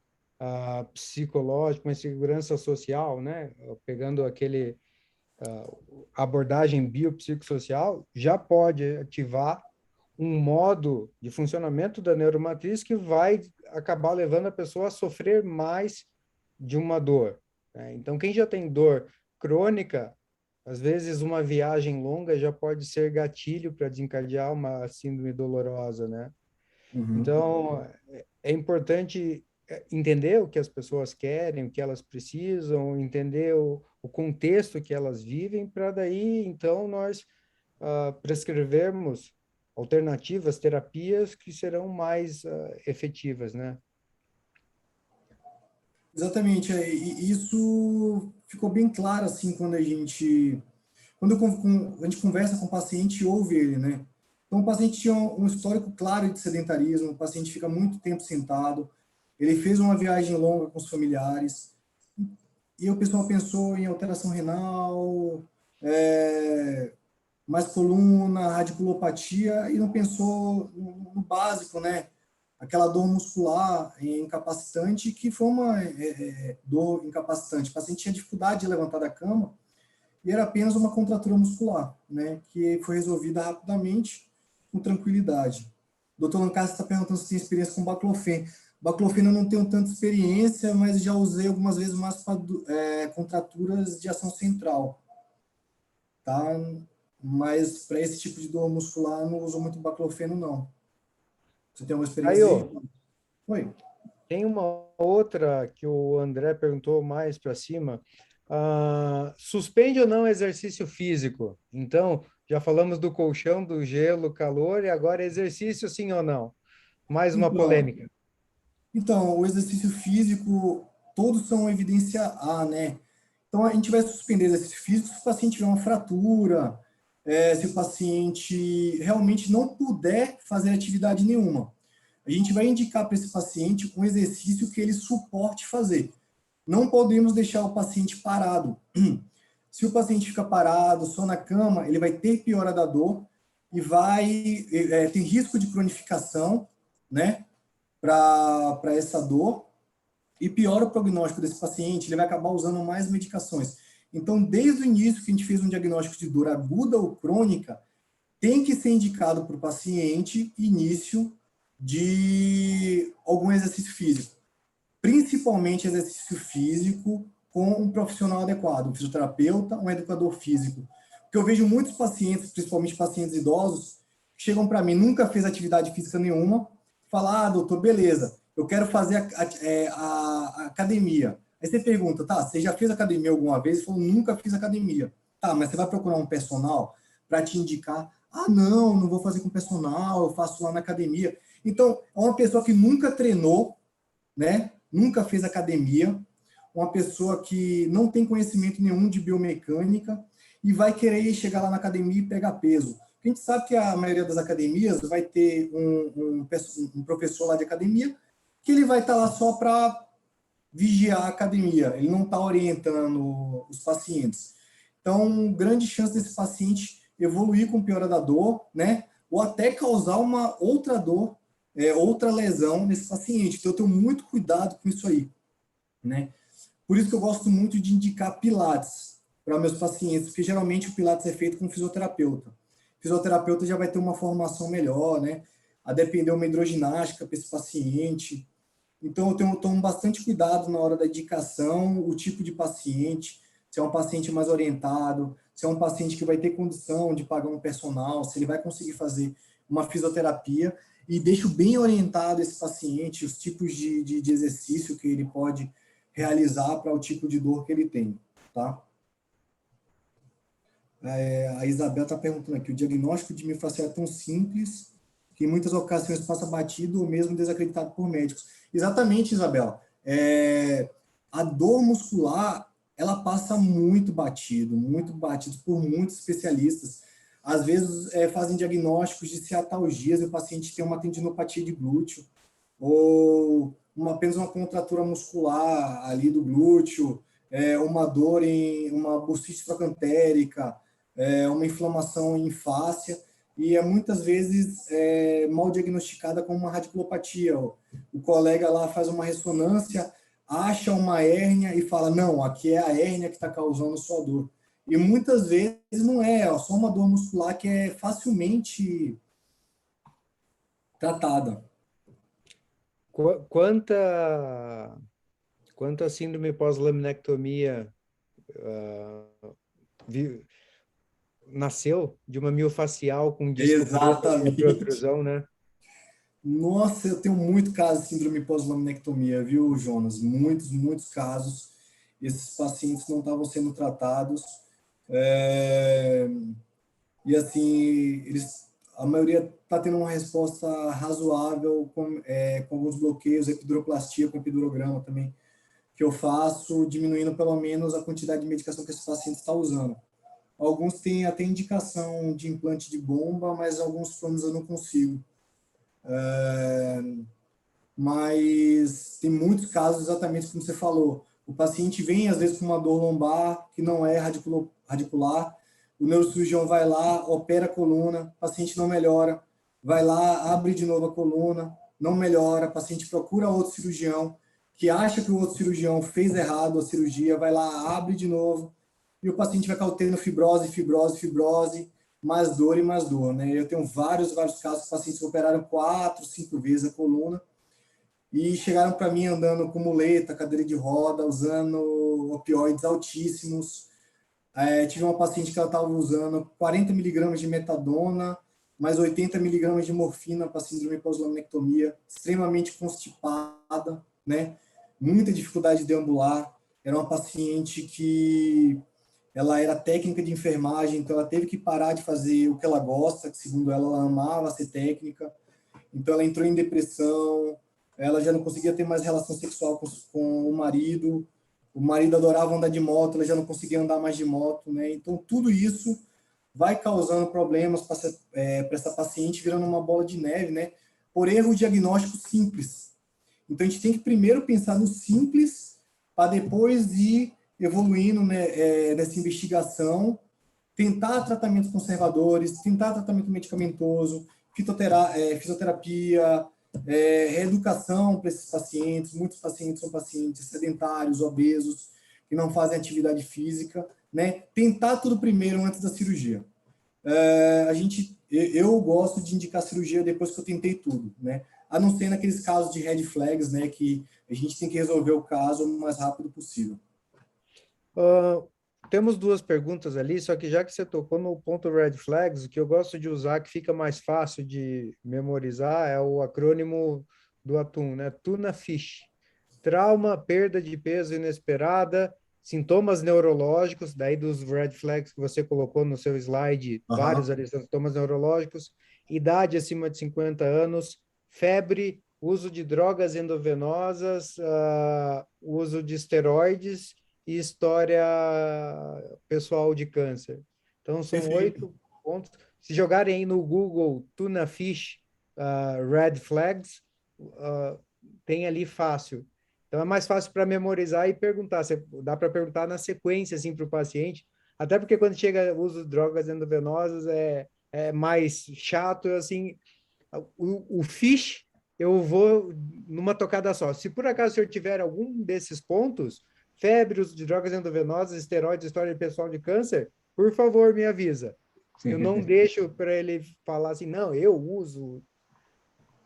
psicológica, uma insegurança social, né? Pegando aquele abordagem biopsicossocial, já pode ativar um modo de funcionamento da neuromatriz que vai acabar levando a pessoa a sofrer mais de uma dor, né? Então, quem já tem dor crônica, às vezes uma viagem longa já pode ser gatilho para desencadear uma síndrome dolorosa, né? Uhum. Então, é importante entender o que as pessoas querem, o que elas precisam, entender o contexto que elas vivem, para daí, então, nós prescrevermos alternativas, terapias que serão mais efetivas, né? Exatamente, e isso ficou bem claro assim quando a gente conversa com o paciente e ouve ele, né? Então o paciente tinha um histórico claro de sedentarismo, o paciente fica muito tempo sentado, ele fez uma viagem longa com os familiares e o pessoal pensou em alteração renal, mais coluna, radiculopatia e não pensou no básico, né? Aquela dor muscular incapacitante, que foi uma dor incapacitante. O paciente tinha dificuldade de levantar da cama e era apenas uma contratura muscular, né, que foi resolvida rapidamente, com tranquilidade. O Dr. Lancaster está perguntando se tem experiência com baclofen. Baclofen eu não tenho tanta experiência, mas já usei algumas vezes mais para contraturas de ação central, tá? Mas para esse tipo de dor muscular eu não uso muito baclofeno, não. Você tem uma experiência aí? Oi. Tem uma outra que o André perguntou mais para cima. Suspende ou não exercício físico? Então, já falamos do colchão, do gelo, calor, e agora exercício sim ou não? Mais uma polêmica. Então, o exercício físico, todos são evidência A, né? Então, a gente vai suspender exercício físico se o paciente tiver uma fratura, se o paciente realmente não puder fazer atividade nenhuma. a gente vai indicar para esse paciente um exercício que ele suporte fazer. Não podemos deixar o paciente parado. Se o paciente fica parado, só na cama, ele vai ter piora da dor e tem risco de cronificação, né, para essa dor, e piora o prognóstico desse paciente, ele vai acabar usando mais medicações. Então, desde o início que a gente fez um diagnóstico de dor aguda ou crônica, tem que ser indicado para o paciente início de algum exercício físico, principalmente exercício físico com um profissional adequado, um fisioterapeuta, um educador físico. Porque eu vejo muitos pacientes, principalmente pacientes idosos, que chegam para mim, nunca fez atividade física nenhuma, falam, doutor, beleza, eu quero fazer a academia. Aí você pergunta, tá, você já fez academia alguma vez? Ele falou, nunca fiz academia. Tá, mas você vai procurar um personal para te indicar? Ah, não vou fazer com personal, eu faço lá na academia. Então, é uma pessoa que nunca treinou, né? Nunca fez academia, uma pessoa que não tem conhecimento nenhum de biomecânica e vai querer chegar lá na academia e pegar peso. A gente sabe que a maioria das academias vai ter um professor lá de academia que ele vai estar lá só para vigiar a academia, ele não está orientando os pacientes. Então, grande chance desse paciente evoluir com piora da dor, né? Ou até causar uma outra dor, outra lesão nesse paciente. Então, eu tenho muito cuidado com isso aí, né? Por isso que eu gosto muito de indicar pilates para meus pacientes, porque geralmente o pilates é feito com fisioterapeuta. O fisioterapeuta já vai ter uma formação melhor, né? A depender uma hidroginástica para esse paciente. Então, eu tomo bastante cuidado na hora da indicação, o tipo de paciente, se é um paciente mais orientado, se é um paciente que vai ter condição de pagar um personal, se ele vai conseguir fazer uma fisioterapia, e deixo bem orientado esse paciente, os tipos de exercício que ele pode realizar para o tipo de dor que ele tem, tá? A Isabel está perguntando aqui, o diagnóstico de miofasciite é tão simples que em muitas ocasiões passa batido ou mesmo desacreditado por médicos. Exatamente, Isabel. A dor muscular, ela passa muito batido por muitos especialistas. Às vezes fazem diagnósticos de ciatalgias e o paciente tem uma tendinopatia de glúteo ou apenas uma contratura muscular ali do glúteo, uma dor em uma bursite trocantérica, uma inflamação em fáscia, e muitas vezes mal diagnosticada como uma radiculopatia. O colega lá faz uma ressonância, acha uma hérnia e fala, não, aqui é a hérnia que está causando sua dor. E muitas vezes não é só uma dor muscular que é facilmente tratada. Quanta síndrome pós-laminectomia nasceu de uma miofacial com disco Exatamente. de protrusão, né? Nossa, eu tenho muito caso de síndrome pós-laminectomia, viu, Jonas? Muitos casos. Esses pacientes não estavam sendo tratados. E, assim, a maioria está tendo uma resposta razoável com alguns bloqueios, epiduroplastia com epidurograma também, que eu faço, diminuindo pelo menos a quantidade de medicação que esse paciente está usando. Alguns têm até indicação de implante de bomba, mas alguns planos eu não consigo. Mas tem muitos casos, exatamente como você falou. O paciente vem, às vezes, com uma dor lombar, que não é radicular. O neurocirurgião vai lá, opera a coluna, o paciente não melhora. Vai lá, abre de novo a coluna, não melhora. O paciente procura outro cirurgião, que acha que o outro cirurgião fez errado a cirurgia, vai lá, abre de novo. E o paciente vai tendo fibrose, mais dor, né? Eu tenho vários casos de pacientes que operaram 4, 5 vezes a coluna e chegaram para mim andando com muleta, cadeira de roda, usando opioides altíssimos. Tive uma paciente que ela estava usando 40 miligramas de metadona, mais 80 miligramas de morfina para síndrome pós-laminectomia, extremamente constipada, né? Muita dificuldade de deambular. Era uma paciente que ela era técnica de enfermagem, então ela teve que parar de fazer o que ela gosta, que segundo ela amava ser técnica. Então ela entrou em depressão, ela já não conseguia ter mais relação sexual com o marido adorava andar de moto, ela já não conseguia andar mais de moto, né? Então tudo isso vai causando problemas para essa paciente, virando uma bola de neve, né? por erro diagnóstico simples. Então, a gente tem que primeiro pensar no simples, para depois ir evoluindo, né, nessa investigação, tentar tratamentos conservadores, tentar tratamento medicamentoso, fisioterapia, reeducação para esses pacientes. Muitos pacientes são pacientes sedentários, obesos, que não fazem atividade física, né? Tentar tudo primeiro antes da cirurgia. Eu gosto de indicar cirurgia depois que eu tentei tudo, né? A não ser naqueles casos de red flags, né? Que a gente tem que resolver o caso o mais rápido possível. Temos duas perguntas ali, só que já que você tocou no ponto red flags, o que eu gosto de usar, que fica mais fácil de memorizar, é o acrônimo do atum, né? Tuna Fish. Trauma, perda de peso inesperada, sintomas neurológicos, daí dos red flags que você colocou no seu slide, vários ali são sintomas neurológicos, idade acima de 50 anos, febre, uso de drogas endovenosas, uso de esteroides e história pessoal de câncer. Então, são 8 pontos. Se jogarem aí no Google Tuna Fish Red Flags, tem ali fácil. Então, é mais fácil para memorizar e perguntar. Dá para perguntar na sequência, assim, para o paciente. Até porque quando chega o uso de drogas endovenosas é mais chato, assim. O fish, eu vou numa tocada só. Se por acaso o senhor tiver algum desses pontos, febre, uso de drogas endovenosas, esteroides, história pessoal de câncer, por favor, me avisa. Eu não deixo para ele falar assim, não, eu uso.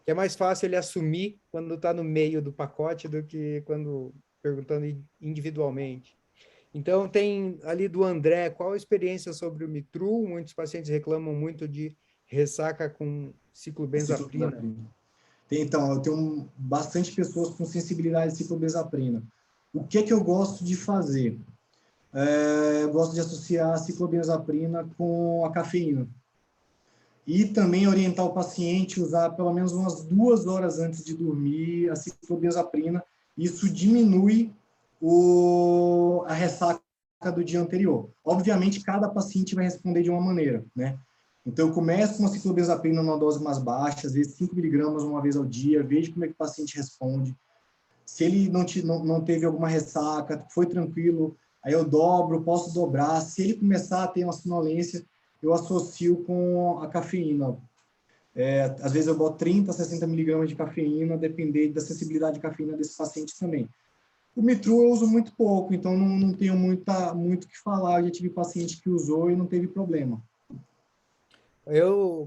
Que é mais fácil ele assumir quando está no meio do pacote do que quando perguntando individualmente. Então, tem ali do André, qual a experiência sobre o Mitru? Muitos pacientes reclamam muito de ressaca com ciclobenzaprina. Então, eu tenho bastante pessoas com sensibilidade de ciclobenzaprina. O que é que eu gosto de fazer? Eu gosto de associar a ciclobenzaprina com a cafeína. E também orientar o paciente a usar pelo menos umas 2 horas antes de dormir a ciclobenzaprina. Isso diminui a ressaca do dia anterior. Obviamente, cada paciente vai responder de uma maneira, né? Então, eu começo com uma ciclobenzaprina numa dose mais baixa, às vezes 5 miligramas uma vez ao dia, vejo como é que o paciente responde. Se ele não teve alguma ressaca, foi tranquilo, aí eu dobro, posso dobrar. Se ele começar a ter uma sonolência, eu associo com a cafeína. Às vezes eu boto 30, 60 miligramas de cafeína, dependendo da sensibilidade de cafeína desse paciente também. O Mitru eu uso muito pouco, então não tenho muito o que falar. Eu já tive paciente que usou e não teve problema.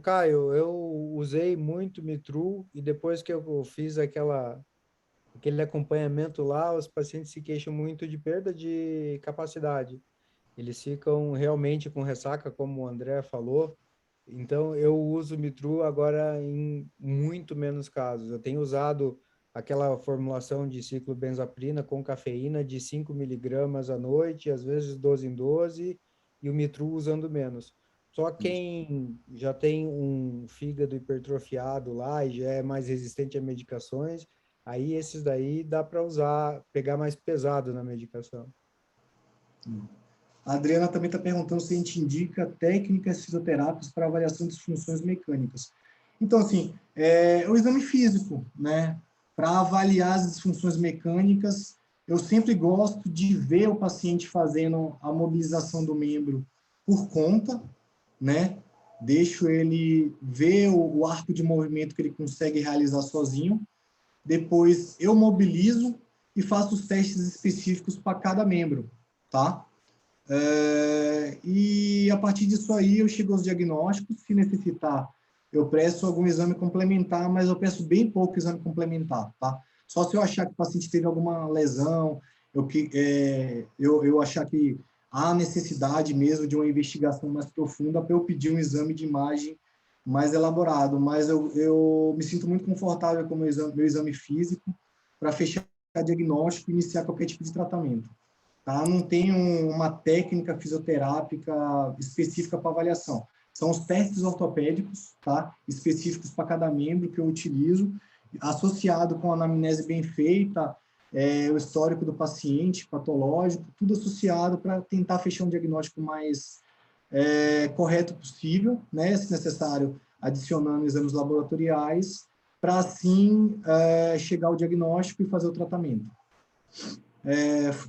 Caio, eu usei muito Mitru e depois que eu fiz aquele acompanhamento lá, os pacientes se queixam muito de perda de capacidade. Eles ficam realmente com ressaca, como o André falou. Então, eu uso Mitru agora em muito menos casos. Eu tenho usado aquela formulação de ciclobenzaprina com cafeína de 5 miligramas à noite, às vezes 12 em 12, e o Mitru usando menos. Só quem já tem um fígado hipertrofiado lá e já é mais resistente a medicações, aí esses daí dá para usar, pegar mais pesado na medicação. A Adriana também está perguntando se a gente indica técnicas fisioterápicas para avaliação de disfunções mecânicas. Então, assim, o exame físico, né? Para avaliar as disfunções mecânicas, eu sempre gosto de ver o paciente fazendo a mobilização do membro por conta, né? Deixo ele ver o arco de movimento que ele consegue realizar sozinho. Depois, eu mobilizo e faço os testes específicos para cada membro, tá? E a partir disso aí eu chego aos diagnósticos. Se necessitar, eu peço algum exame complementar, mas eu peço bem pouco exame complementar, tá? Só se eu achar que o paciente teve alguma lesão, eu achar que há necessidade mesmo de uma investigação mais profunda para eu pedir um exame de imagem mais elaborado, mas eu me sinto muito confortável com o meu exame físico para fechar diagnóstico e iniciar qualquer tipo de tratamento. Tá? Não tenho uma técnica fisioterápica específica para avaliação. São os testes ortopédicos, tá? Específicos para cada membro que eu utilizo, associado com a anamnese bem feita, o histórico do paciente, patológico, tudo associado para tentar fechar um diagnóstico mais correto possível, né? Se necessário, adicionando exames laboratoriais para assim chegar ao diagnóstico e fazer o tratamento.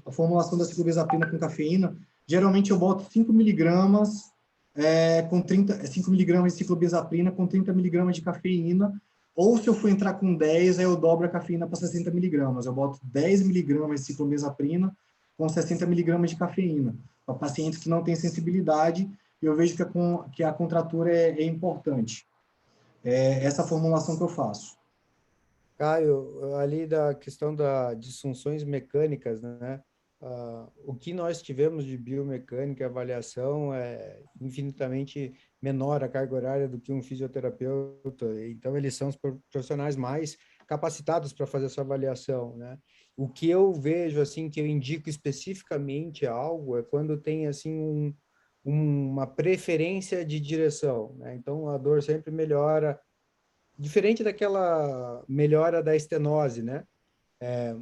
A formulação da ciclobenzaprina com cafeína, geralmente eu boto 5 miligramas com 5 miligramas de ciclobenzaprina com 30 miligramas de cafeína, ou se eu for entrar com 10, aí eu dobro a cafeína para 60 miligramas. Eu boto 10 miligramas de ciclobenzaprina com 60 miligramas de cafeína, para pacientes que não têm sensibilidade, e eu vejo que a contratura é importante. Essa formulação que eu faço. Caio, ali da questão das disfunções mecânicas, né? O que nós tivemos de biomecânica e avaliação é infinitamente menor a carga horária do que um fisioterapeuta. Então, eles são os profissionais mais capacitados para fazer essa avaliação, né? O que eu vejo, assim, que eu indico especificamente algo é quando tem, assim, uma preferência de direção, né? Então, a dor sempre melhora, diferente daquela melhora da estenose, né?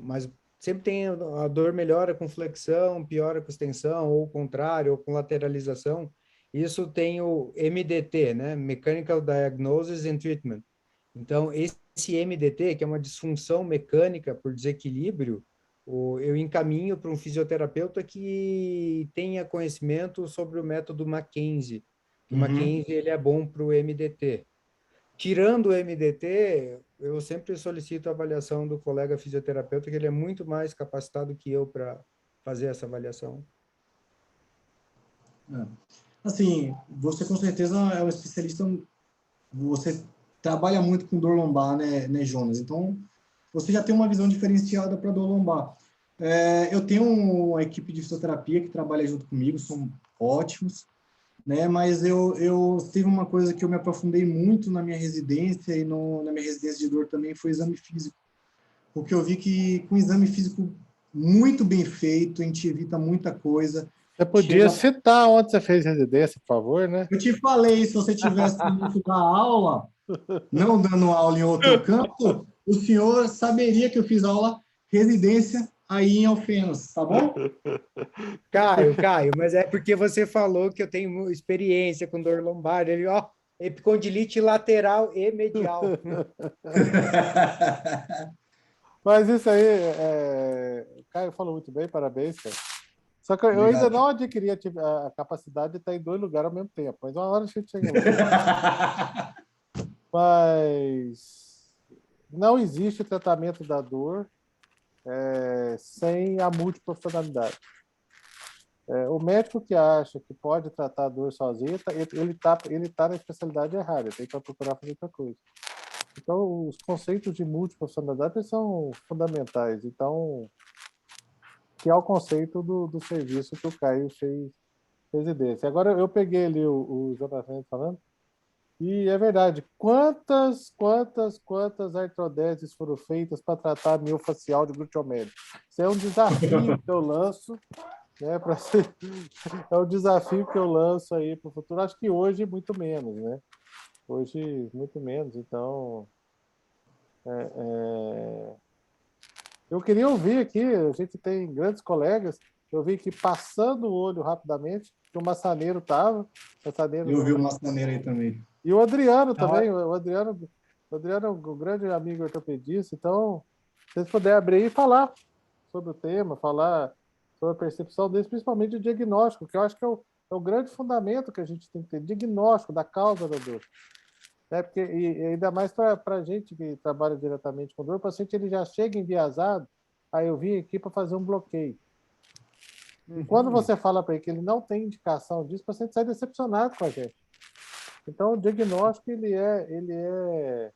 Mas sempre tem a dor melhora com flexão, piora com extensão, ou o contrário, ou com lateralização. Isso tem o MDT, né? Mechanical Diagnosis and Treatment. Então, esse MDT, que é uma disfunção mecânica por desequilíbrio, eu encaminho para um fisioterapeuta que tenha conhecimento sobre o método Mackenzie. O Mackenzie, ele é bom para o MDT. Tirando o MDT, eu sempre solicito a avaliação do colega fisioterapeuta, que ele é muito mais capacitado que eu para fazer essa avaliação. Assim, você com certeza é um especialista, você trabalha muito com dor lombar, né, Jonas? Então, você já tem uma visão diferenciada para dor lombar. Eu tenho uma equipe de fisioterapia que trabalha junto comigo, são ótimos, né? Mas eu teve uma coisa que eu me aprofundei muito na minha residência e na minha residência de dor também, foi o exame físico. Porque eu vi que com o exame físico muito bem feito, a gente evita muita coisa. Você podia citar onde você fez residência, por favor, né? Eu te falei, se você tivesse ido dar aula, não dando aula em outro canto, o senhor saberia que eu fiz aula residência aí em Alfenas, tá bom? Caio, mas é porque você falou que eu tenho experiência com dor lombar. Ele, ó, epicondilite lateral e medial. Mas isso aí, o Caio falou muito bem, parabéns, cara. Só que eu ainda não adquiri a capacidade de estar em 2 lugares ao mesmo tempo, mas uma hora a gente chega lá. Mas não existe tratamento da dor sem a multiprofissionalidade. O médico que acha que pode tratar a dor sozinho, ele tá na especialidade errada, ele tem que procurar fazer outra coisa. Então, os conceitos de multiprofissionalidade são fundamentais. Então, que é o conceito do serviço que o Caio fez residência. Agora, eu peguei ali o Jonathan falando, e é verdade. Quantas artrodeses foram feitas para tratar miofascial de glúteo médio? Isso é um desafio que eu lanço, né? É um desafio que eu lanço aí para o futuro. Acho que hoje muito menos, né? Hoje muito menos. Então, eu queria ouvir aqui, a gente tem grandes colegas, eu vi que passando o olho rapidamente, que o Massaneiro estava. Eu vi o Massaneiro aí também. E o Adriano também, o Adriano é um grande amigo ortopedista, então, se vocês puderem abrir aí e falar sobre o tema, falar sobre a percepção deles, principalmente o diagnóstico, que eu acho que é o grande fundamento que a gente tem que ter, diagnóstico da causa da dor. Porque, e ainda mais para a gente que trabalha diretamente com dor, o paciente ele já chega enviesado, aí eu vim aqui para fazer um bloqueio. E quando você fala para ele que ele não tem indicação disso, o paciente sai decepcionado com a gente. Então, o diagnóstico ele é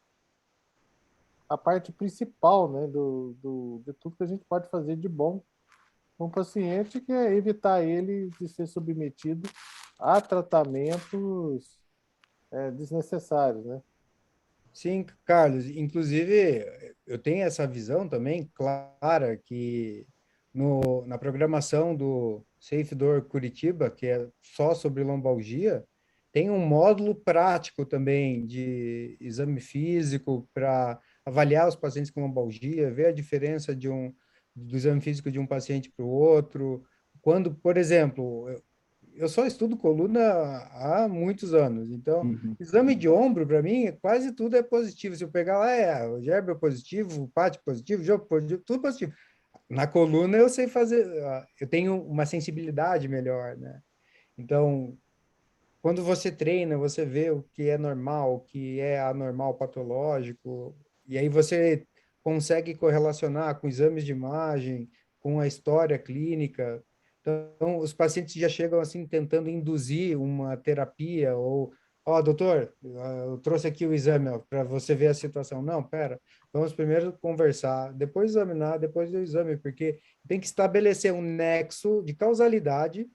a parte principal, né, de tudo que a gente pode fazer de bom com o paciente, que é evitar ele de ser submetido a tratamentos desnecessários, né? Sim, Carlos. Inclusive, eu tenho essa visão também clara que na programação do Safe Dor Curitiba, que é só sobre lombalgia, tem um módulo prático também de exame físico para avaliar os pacientes com lombalgia, ver a diferença do exame físico de um paciente para o outro. Quando, por exemplo, eu só estudo coluna há muitos anos, então Uhum. exame de ombro para mim quase tudo é positivo. Se eu pegar lá, o Gerber é positivo, o Pati positivo, o Jogo positivo, tudo positivo. Na coluna eu sei fazer, eu tenho uma sensibilidade melhor, né? Então, quando você treina, você vê o que é normal, o que é anormal patológico, e aí você consegue correlacionar com exames de imagem, com a história clínica. Então, os pacientes já chegam assim tentando induzir uma terapia ou, ó, doutor, eu trouxe aqui o exame para você ver a situação. Não, pera, vamos primeiro conversar, depois examinar, depois do exame, porque tem que estabelecer um nexo de causalidade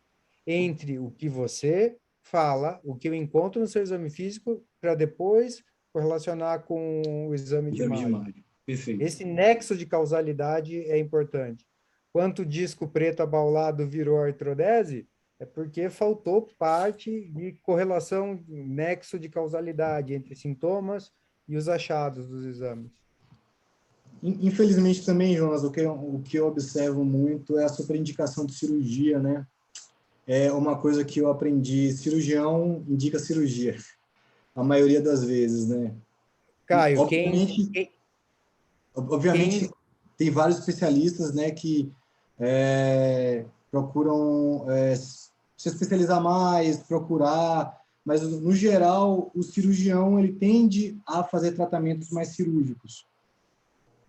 entre o que você fala, o que eu encontro no seu exame físico, para depois correlacionar com o exame de Exame de imagem. imagem. Perfeito. Esse nexo de causalidade é importante. Quanto o disco preto abaulado virou artrodese, é porque faltou parte de correlação, nexo de causalidade entre sintomas e os achados dos exames. Infelizmente também, Jonas, o que eu observo muito é a superindicação de cirurgia, né? É uma coisa que eu aprendi, cirurgião indica cirurgia, a maioria das vezes, né? Caio, Obviamente tem vários especialistas, né, que procuram se especializar mais, procurar, mas no geral o cirurgião ele tende a fazer tratamentos mais cirúrgicos,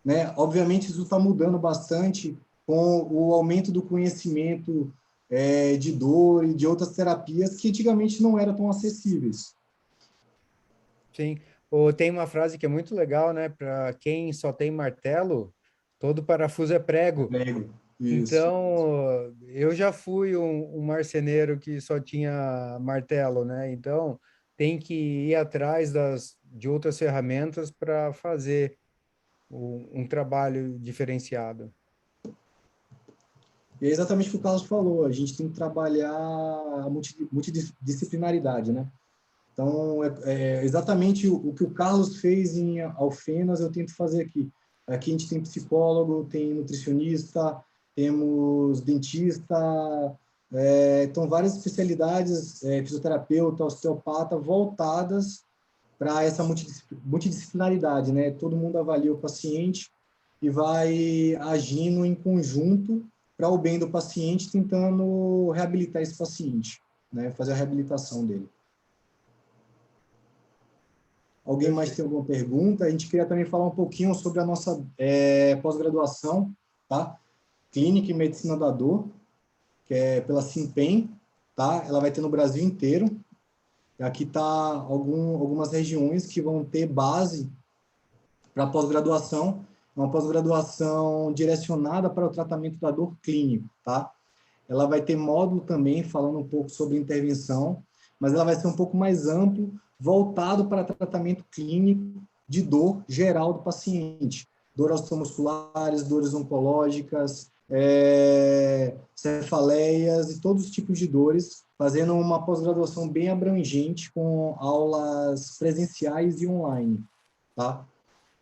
né? Obviamente isso está mudando bastante com o aumento do conhecimento de dor e de outras terapias que antigamente não eram tão acessíveis. Sim. Ou tem uma frase que é muito legal, né? Para quem só tem martelo, todo parafuso é prego. Prego, isso. Então, eu já fui um marceneiro que só tinha martelo, né? Então, tem que ir atrás de outras ferramentas para fazer um trabalho diferenciado. E é exatamente o que o Carlos falou, a gente tem que trabalhar a multidisciplinaridade, né? Então, exatamente o que o Carlos fez em Alfenas, eu tento fazer aqui. Aqui a gente tem psicólogo, tem nutricionista, temos dentista, então várias especialidades, fisioterapeuta, osteopata, voltadas para essa multidisciplinaridade, né? Todo mundo avalia o paciente e vai agindo em conjunto para o bem do paciente, tentando reabilitar esse paciente, né? Fazer a reabilitação dele. Alguém mais tem alguma pergunta? A gente queria também falar um pouquinho sobre a nossa pós-graduação, tá? Clínica e Medicina da Dor, que é pela Simpem, tá? Ela vai ter no Brasil inteiro. Aqui tá algumas regiões que vão ter base para pós-graduação. É uma pós-graduação direcionada para o tratamento da dor clínico, tá? Ela vai ter módulo também falando um pouco sobre intervenção, mas ela vai ser um pouco mais amplo, voltado para tratamento clínico de dor geral do paciente. Dores osteomusculares, dores oncológicas, cefaleias e todos os tipos de dores, fazendo uma pós-graduação bem abrangente com aulas presenciais e online, tá?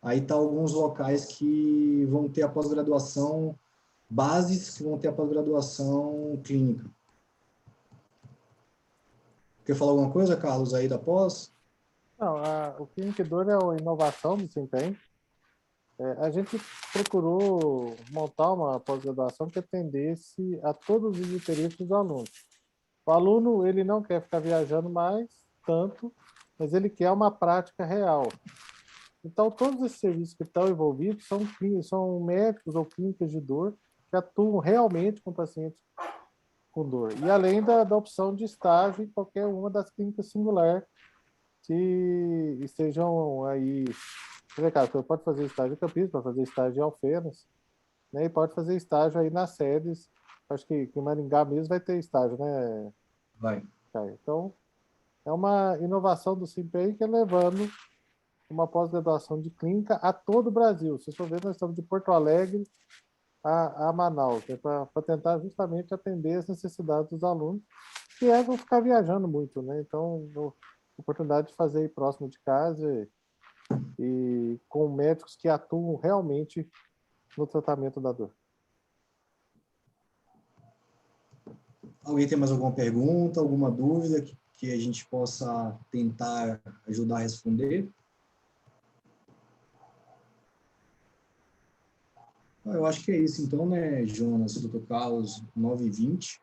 Aí tá alguns locais que vão ter a pós-graduação, bases que vão ter a pós-graduação clínica. Quer falar alguma coisa, Carlos, aí da pós? Não, o Clínica Dor é a inovação do Simpem. A gente procurou montar uma pós-graduação que atendesse a todos os interesses dos alunos. O aluno, ele não quer ficar viajando mais tanto, mas ele quer uma prática real. Então, todos esses serviços que estão envolvidos são médicos ou clínicas de dor que atuam realmente com pacientes com dor. E além da opção de estágio em qualquer uma das clínicas singular que estejam aí. Você pode fazer estágio em Campinas, pode fazer estágio em Alfenas, né? E pode fazer estágio aí nas sedes. Acho que em Maringá mesmo vai ter estágio, né? Vai. Então, é uma inovação do Simpem que é levando uma pós-graduação de clínica a todo o Brasil. Vocês estão vendo, nós estamos de Porto Alegre a Manaus, para tentar justamente atender as necessidades dos alunos, que vão ficar viajando muito, né? Então, a oportunidade de fazer aí próximo de casa e com médicos que atuam realmente no tratamento da dor. Alguém tem mais alguma pergunta, alguma dúvida que a gente possa tentar ajudar a responder? Eu acho que é isso, então, né, Jonas, Dr. Carlos, 9h20.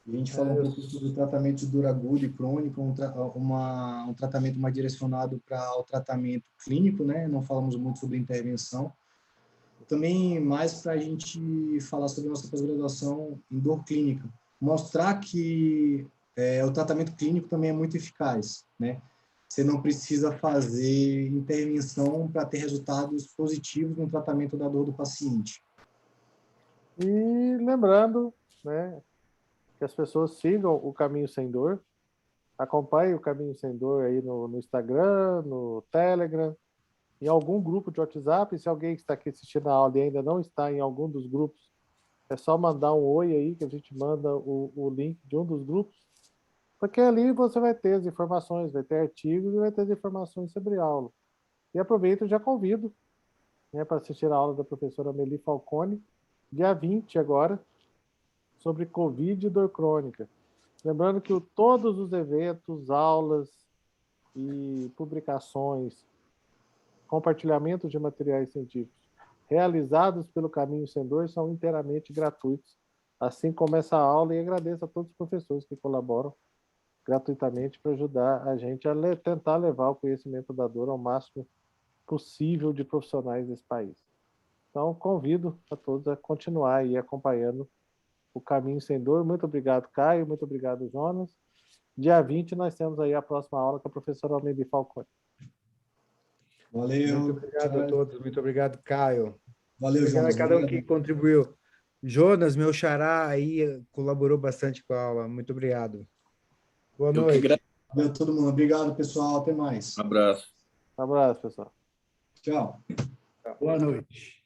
A gente falou um pouco sobre o tratamento de dor aguda e crônica, um tratamento mais direcionado para o tratamento clínico, né? Não falamos muito sobre intervenção. Também mais para a gente falar sobre a nossa pós-graduação em dor clínica. Mostrar que o tratamento clínico também é muito eficaz, né? Você não precisa fazer intervenção para ter resultados positivos no tratamento da dor do paciente. E lembrando, né, que as pessoas sigam o Caminho Sem Dor, acompanhem o Caminho Sem Dor aí no Instagram, no Telegram, em algum grupo de WhatsApp. Se alguém que está aqui assistindo a aula e ainda não está em algum dos grupos, é só mandar um oi aí, que a gente manda o link de um dos grupos, porque ali você vai ter as informações, vai ter artigos e vai ter as informações sobre a aula. E aproveito e já convido, né, para assistir a aula da professora Amélie Falcone, dia 20 agora, sobre Covid e dor crônica. Lembrando que todos os eventos, aulas e publicações, compartilhamento de materiais científicos realizados pelo Caminho Sem Dor são inteiramente gratuitos, assim como essa aula, e agradeço a todos os professores que colaboram gratuitamente para ajudar a gente a tentar levar o conhecimento da dor ao máximo possível de profissionais desse país. Então, convido a todos a continuar aí acompanhando o Caminho Sem Dor. Muito obrigado, Caio. Muito obrigado, Jonas. Dia 20 nós temos aí a próxima aula com a professora Amélie Falcone. Valeu. Muito obrigado a todos. Muito obrigado, Caio. Valeu, Obrigado Jonas. a cada um que contribuiu. Jonas, meu xará, aí colaborou bastante com a aula. Muito obrigado. Boa noite. Valeu todo mundo. Obrigado, pessoal. Até mais. Um abraço. Um abraço, pessoal. Tchau. Boa noite.